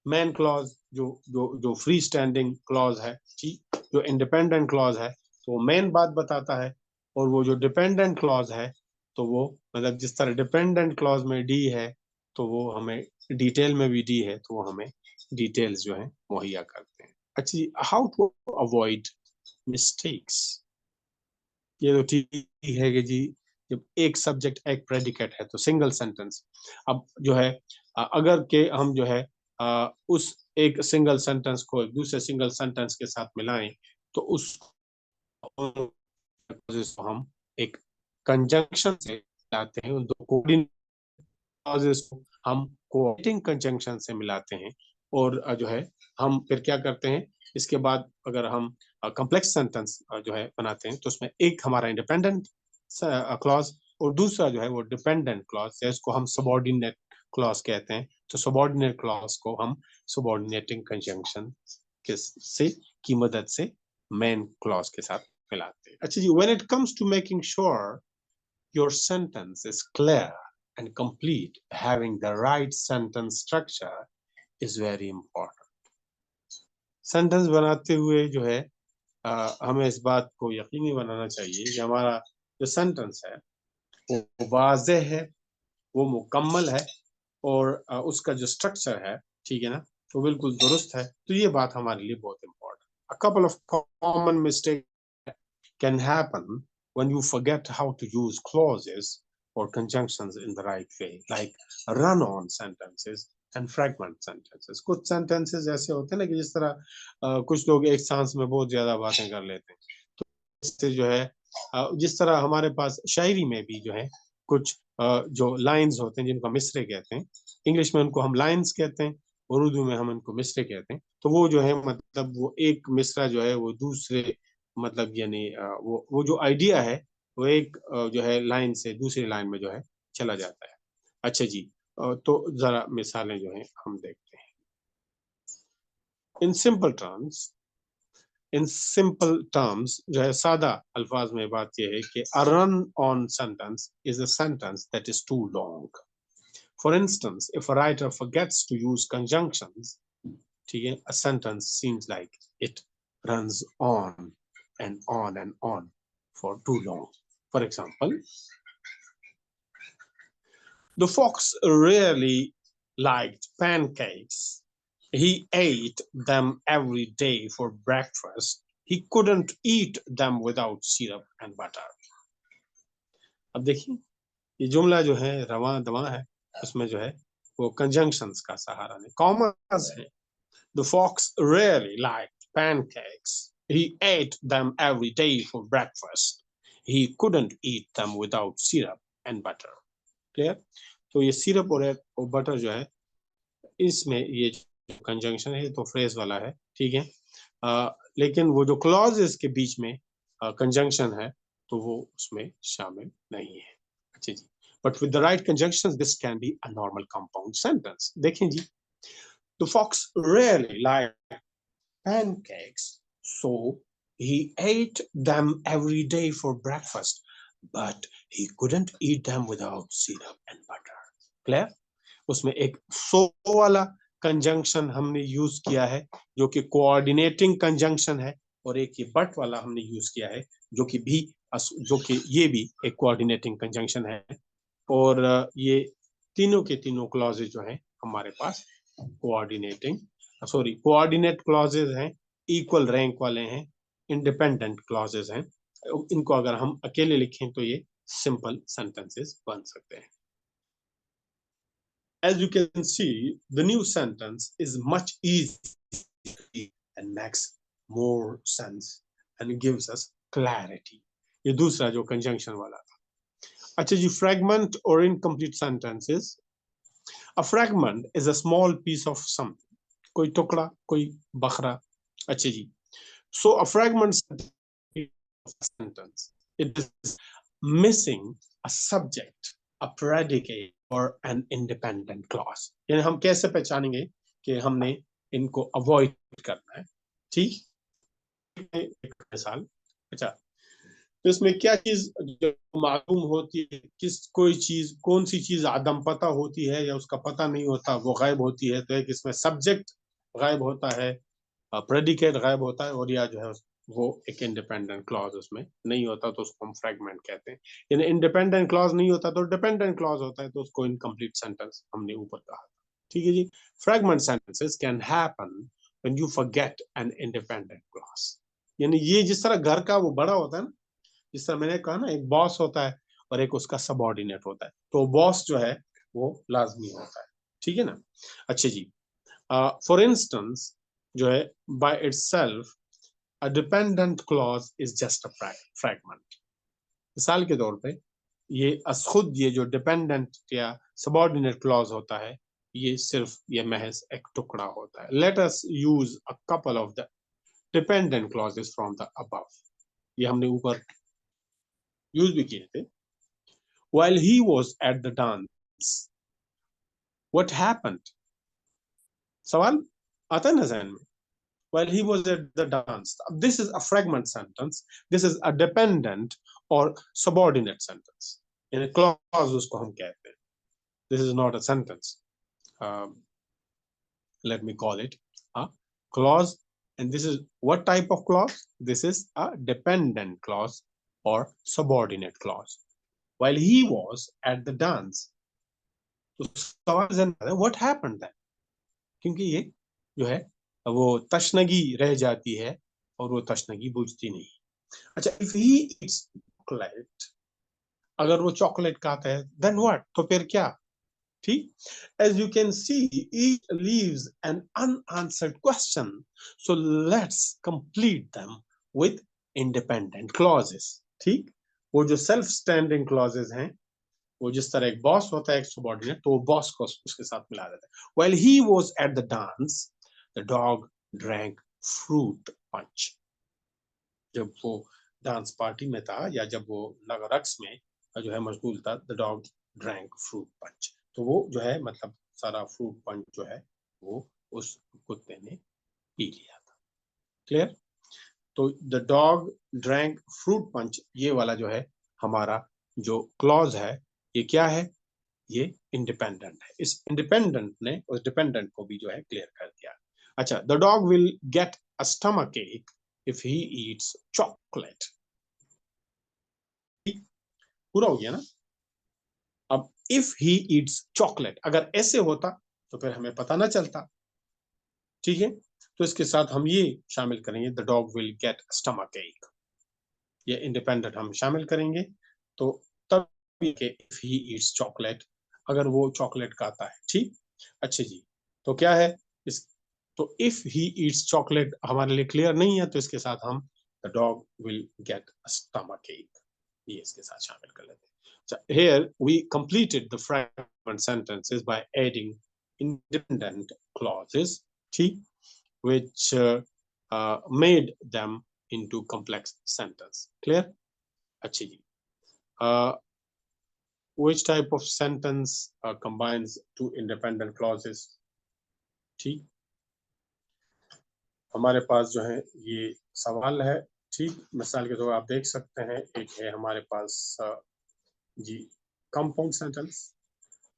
मेन क्लॉज जो जो जो फ्री स्टैंडिंग क्लॉज है, ठीक, जो इंडिपेंडेंट क्लॉज है तो वो मेन बात बताता है। और वो जो डिपेंडेंट क्लॉज है तो वो मतलब जिस तरह डिपेंडेंट क्लॉज में डी है तो वो हमें डिटेल में भी डी है तो वो हमें डिटेल्स जो है मुहैया करते हैं। अच्छा जी, हाउ टू अवॉइड मिस्टेक्स। ये तो ठीक है कि जी जब एक सब्जेक्ट एक प्रेडिकेट है तो सिंगल सेंटेंस। अब जो है अगर के हम जो है उस एक सिंगल सेंटेंस को दूसरे सिंगल सेंटेंस के साथ मिलाएं तो उस हम एक कंजंक्शन से लाते हैं। उन दो कोऑर्डिनेट क्लॉजेस को हम कोऑर्डिनेटिंग कंजंक्शन से मिलाते हैं। और जो है हम फिर क्या करते हैं, इसके बाद अगर हम कॉम्प्लेक्स सेंटेंस जो है बनाते हैं तो उसमें एक हमारा इंडिपेंडेंट क्लॉज और दूसरा जो है वो डिपेंडेंट क्लॉज है, इसको हम सबऑर्डिनेट क्लॉज कहते हैं। तो सबऑर्डिनेट क्लॉज को हम सबऑर्डिनेटिंग कंजंक्शन के से की मदद से मेन क्लॉज के साथ मिलाते हैं। अच्छा जी, when it comes to making sure your sentence is clear and complete, having the right sentence structure is very important. Sentence बनाते हुए जो है हमें इस बात को यकीनी बनाना चाहिए कि हमारा जो सेंटेंस है वो वाज़ेह है, वो मुकम्मल है और उसका जो स्ट्रक्चर है, ठीक है ना, वो बिल्कुल दुरुस्त है। तो ये बात हमारे लिए बहुत important. A couple of common mistakes can happen when you forget how to use clauses or conjunctions in the right way, like run-on sentences and fragment sentences. कुछ sentences ऐसे होते हैं ना कि जिस तरह कुछ लोग एक सांस में बहुत ज्यादा बातें कर लेते हैं। तो इससे जो है जिस तरह हमारे पास शायरी में भी जो है कुछ जो लाइंस होते हैं जिनको मिसरे कहते हैं, इंग्लिश में उनको हम लाइंस कहते हैं और उर्दू में हम उनको मिसरे कहते हैं। तो वो जो है मतलब वो एक मिसरा जो है वो दूसरे मतलब यानी वो जो आइडिया है वो एक जो है लाइन से दूसरी लाइन में जो है चला जाता है। अच्छा जी, तो जरा मिसालें जो है हम देखते हैं। In simple terms, in simple terms जो है सादा अल्फाज में बात यह है कि a run on sentence is a sentence that is too long. For instance, if a writer forgets to use conjunctions, ठीक है, a sentence seems like it runs on and on for too long. For example, the fox rarely liked pancakes. He ate them every day for breakfast. He couldn't eat them without syrup and butter. अब देखिए ये जुमला जो है रवां दवां है, उसमें जो है वो कंजंक्शंस का सहारा नहीं, कॉमास है। The fox rarely liked pancakes. He ate them every day for breakfast. He couldn't eat them without syrup and butter. Clear? तो ये सिरप और बटर जो है इसमें ये कंजंक्शन है तो फ्रेज वाला है, ठीक है। लेकिन वो जो क्लॉजेस के बीच में कंजंक्शन है तो वो उसमें शामिल नहीं है। अच्छा जी, but with the right conjunctions this can be a normal compound sentence. देखें जी, the fox rarely liked pancakes, so he ate them every day for breakfast, but he couldn't eat them without syrup and butter. Clear? उसमें एक सो वाला conjunction हमने use किया है जो कि कोऑर्डिनेटिंग कंजंक्शन है और एक ये बट वाला हमने यूज किया है जो कि ये भी एक कोऑर्डिनेटिंग कंजंक्शन है। और ये तीनों के तीनों क्लॉजेज जो हैं हमारे पास कोऑर्डिनेट क्लॉजेज हैं, इक्वल रैंक वाले हैं, इंडिपेंडेंट क्लॉजेज हैं। इनको अगर हम अकेले लिखें तो ये सिंपल सेंटेंसेस बन सकते हैं। As you can see, the new sentence is much easier and makes more sense and gives us clarity. ये दूसरा जो कंजंक्शन वाला था। अच्छा जी, fragment or incomplete sentences. A fragment is a small piece of something. कोई टुकड़ा, कोई बखरा। अच्छा जी, so a fragment sentence, it is missing a subject, a predicate or an independent clause. यानी हम कैसे पहचानेंगे कि हमने इनको अवॉइड करना है, ठीक है। मिसाल, अच्छा, तो इसमें क्या चीज जो मालूम होती है, किस कोई चीज, कौन सी चीज आदम पता होती है या उसका पता नहीं होता, वो गायब होती है। तो एक इसमें सब्जेक्ट गायब होता है, प्रेडिकेट गायब होता है, और या जो है वो एक इंडिपेंडेंट क्लॉज उसमें नहीं होता, तो उसको हम फ्रेगमेंट कहते हैं। यानी इंडिपेंडेंट क्लॉज नहीं होता तो डिपेंडेंट क्लॉज होता है, तो उसको इनकम्प्लीट सेंटेंस हमने ऊपर कहा। ठीक है जी। Fragment sentences can happen when you forget an independent clause. यानी ये जिस तरह घर का वो बड़ा होता है ना, जिस तरह मैंने कहा ना, एक बॉस होता है और एक उसका सबऑर्डिनेट होता है, तो बॉस जो है वो लाजमी होता है। ठीक है ना। अच्छा जी। फॉर इंस्टेंस जो है, by itself a dependent clause is just a fragment. मिसाल के तौर पे ये खुद ये जो डिपेंडेंट या सबऑर्डिनेट क्लॉज होता है, ये सिर्फ ये महज एक टुकड़ा होता है। Let us use a couple of the dependent clauses from the above. ये हमने ऊपर यूज भी किए थे। While he was at the dance, what happened? सवाल आता है ना जहन में। While he was at the dance, this is a fragment sentence, this is a dependent or subordinate sentence, in a clause उसको हम कहते हैं। This is not a sentence. um, let me call it a clause. And this is what type of clause? This is a dependent clause or subordinate clause. While he was at the dance, तो सवाल है what happened then? क्योंकि ये जो है वो तशनगी रह जाती है और वो तशनगी बुझती नहीं। अच्छा, इफ ही इट्स चॉकलेट, अगर वो चॉकलेट खाता है, देन व्हाट, तो फिर क्या? ठीक। As you can see, each leaves an unanswered question, so let's complete them with independent clauses. ठीक। वो जो सेल्फ स्टैंडिंग क्लॉजेस हैं, वो जिस तरह एक बॉस होता है एक सबॉर्डिनेट, तो वो बॉस को उसके साथ मिला देता है। While he was at the dance, the dog drank fruit punch. जब वो डांस पार्टी में था या जब वो रक्स में जो है मशगूल था, the dog drank fruit punch. तो वो जो है मतलब सारा फ्रूट पंच जो है वो उस कुत्ते ने पी लिया था। क्लियर? तो the dog drank fruit punch, ये वाला जो है हमारा जो क्लॉज है, ये क्या है? ये इंडिपेंडेंट है। इस इंडिपेंडेंट ने उस डिपेंडेंट को भी जो है क्लियर कर दिया। अच्छा, the dog will get a stomach एक इफ ही ईट्स चॉकलेट। पूरा हो गया ना। अब इफ ही ईट्स चॉकलेट, अगर ऐसे होता तो फिर हमें पता ना चलता। ठीक है। तो इसके साथ हम ये शामिल करेंगे, the dog will get stomach एक, ये इंडिपेंडेंट हम शामिल करेंगे। तो तब इफ ही ईट्स चॉकलेट, अगर वो चॉकलेट खाता है। ठीक। अच्छा जी। तो क्या है इस, तो इफ ही ईट्स चॉकलेट हमारे लिए क्लियर नहीं है, तो इसके साथ हम the dog will get a stomach एक, ये इसके साथ शामिल कर लेते हैं। So here we completed the fragment sentences by adding independent clauses, ठीक, which made them into complex sentence. Clear? अच्छा जी। Which type of sentence combines two independent clauses? ठीक, हमारे पास जो है ये सवाल है। ठीक, मिसाल के तौर आप देख सकते हैं, एक है हमारे पास जी compound sentence,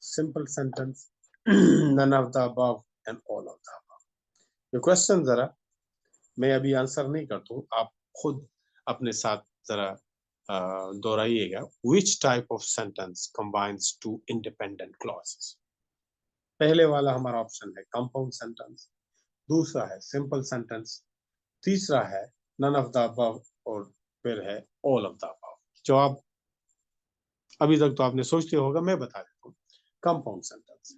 simple sentence, none of the above and all of the above. ये क्वेश्चन जरा मैं अभी आंसर नहीं करता हूँ, आप खुद अपने साथ जरा दोहराइएगा। Which type of sentence combines two independent clauses? पहले वाला हमारा ऑप्शन है कंपाउंड सेंटेंस, दूसरा है सिंपल सेंटेंस, तीसरा है नन ऑफ द अबव, और फिर है ऑल ऑफ द अबव। जवाब अभी तक तो आपने सोचते होगा, मैं बता देता हूँ। कंपाउंड सेंटेंस,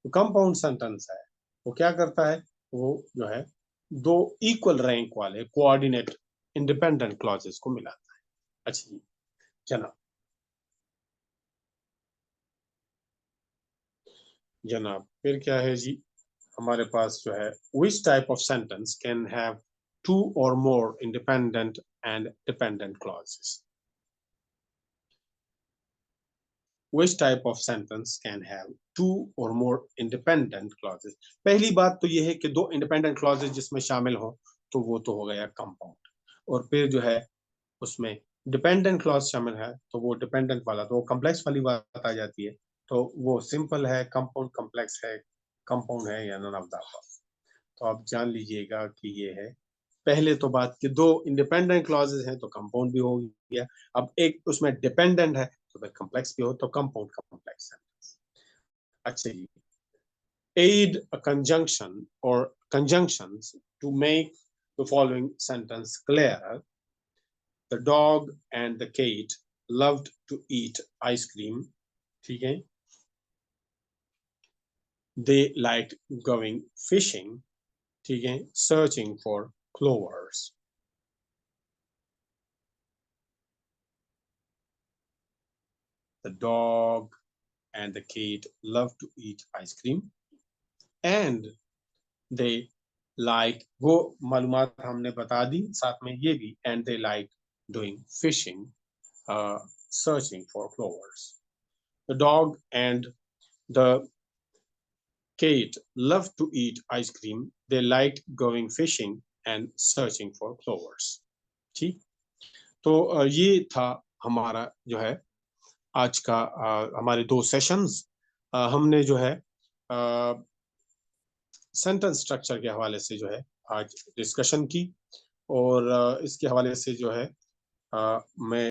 तो कंपाउंड सेंटेंस है वो क्या करता है, वो जो है दो इक्वल रैंक वाले कोऑर्डिनेट इंडिपेंडेंट क्लॉजेस को मिलाता है। अच्छा जी, जनाब, जनाब फिर क्या है जी, हमारे पास जो है which type of sentence can have two or more independent and dependent clauses? Which type of sentence can have two or more independent clauses? पहली बात तो ये है कि दो इंडिपेंडेंट क्लॉजेस जिसमें शामिल हो, तो वो तो हो गया कंपाउंड, और फिर जो है उसमें डिपेंडेंट क्लॉज शामिल है तो वो डिपेंडेंट वाला, तो वो कॉम्प्लेक्स वाली बात आ जाती है। तो वो सिंपल है, कंपाउंड कॉम्प्लेक्स है, कंपाउंड है या नन ऑफ द अबव। तो आप जान लीजिएगा कि ये है पहले तो बात कि दो इंडिपेंडेंट क्लॉजेज हैं तो कंपाउंड भी हो गया। अब एक उसमें डिपेंडेंट है तो फिर कॉम्प्लेक्स भी हो तो कंपाउंड कॉम्प्लेक्स है। अच्छा जी, aid a conjunction or conjunctions to make the following sentence clearer. The dog and the cat loved to eat ice cream. ठीक है, they liked going fishing. ठीक है, searching for clovers. The dog and the cat loved to eat ice cream and they like, वो मालूमात हमने बता दी, साथ में ये भी, and they like doing fishing, searching for clovers. The dog and the cat loved to eat ice cream. They liked going fishing and searching for clovers. ठीक, तो ये था हमारा जो है आज का हमारे दो सेशंस। हमने जो है सेंटेंस स्ट्रक्चर के हवाले से जो है आज डिस्कशन की और इसके हवाले से जो है मैं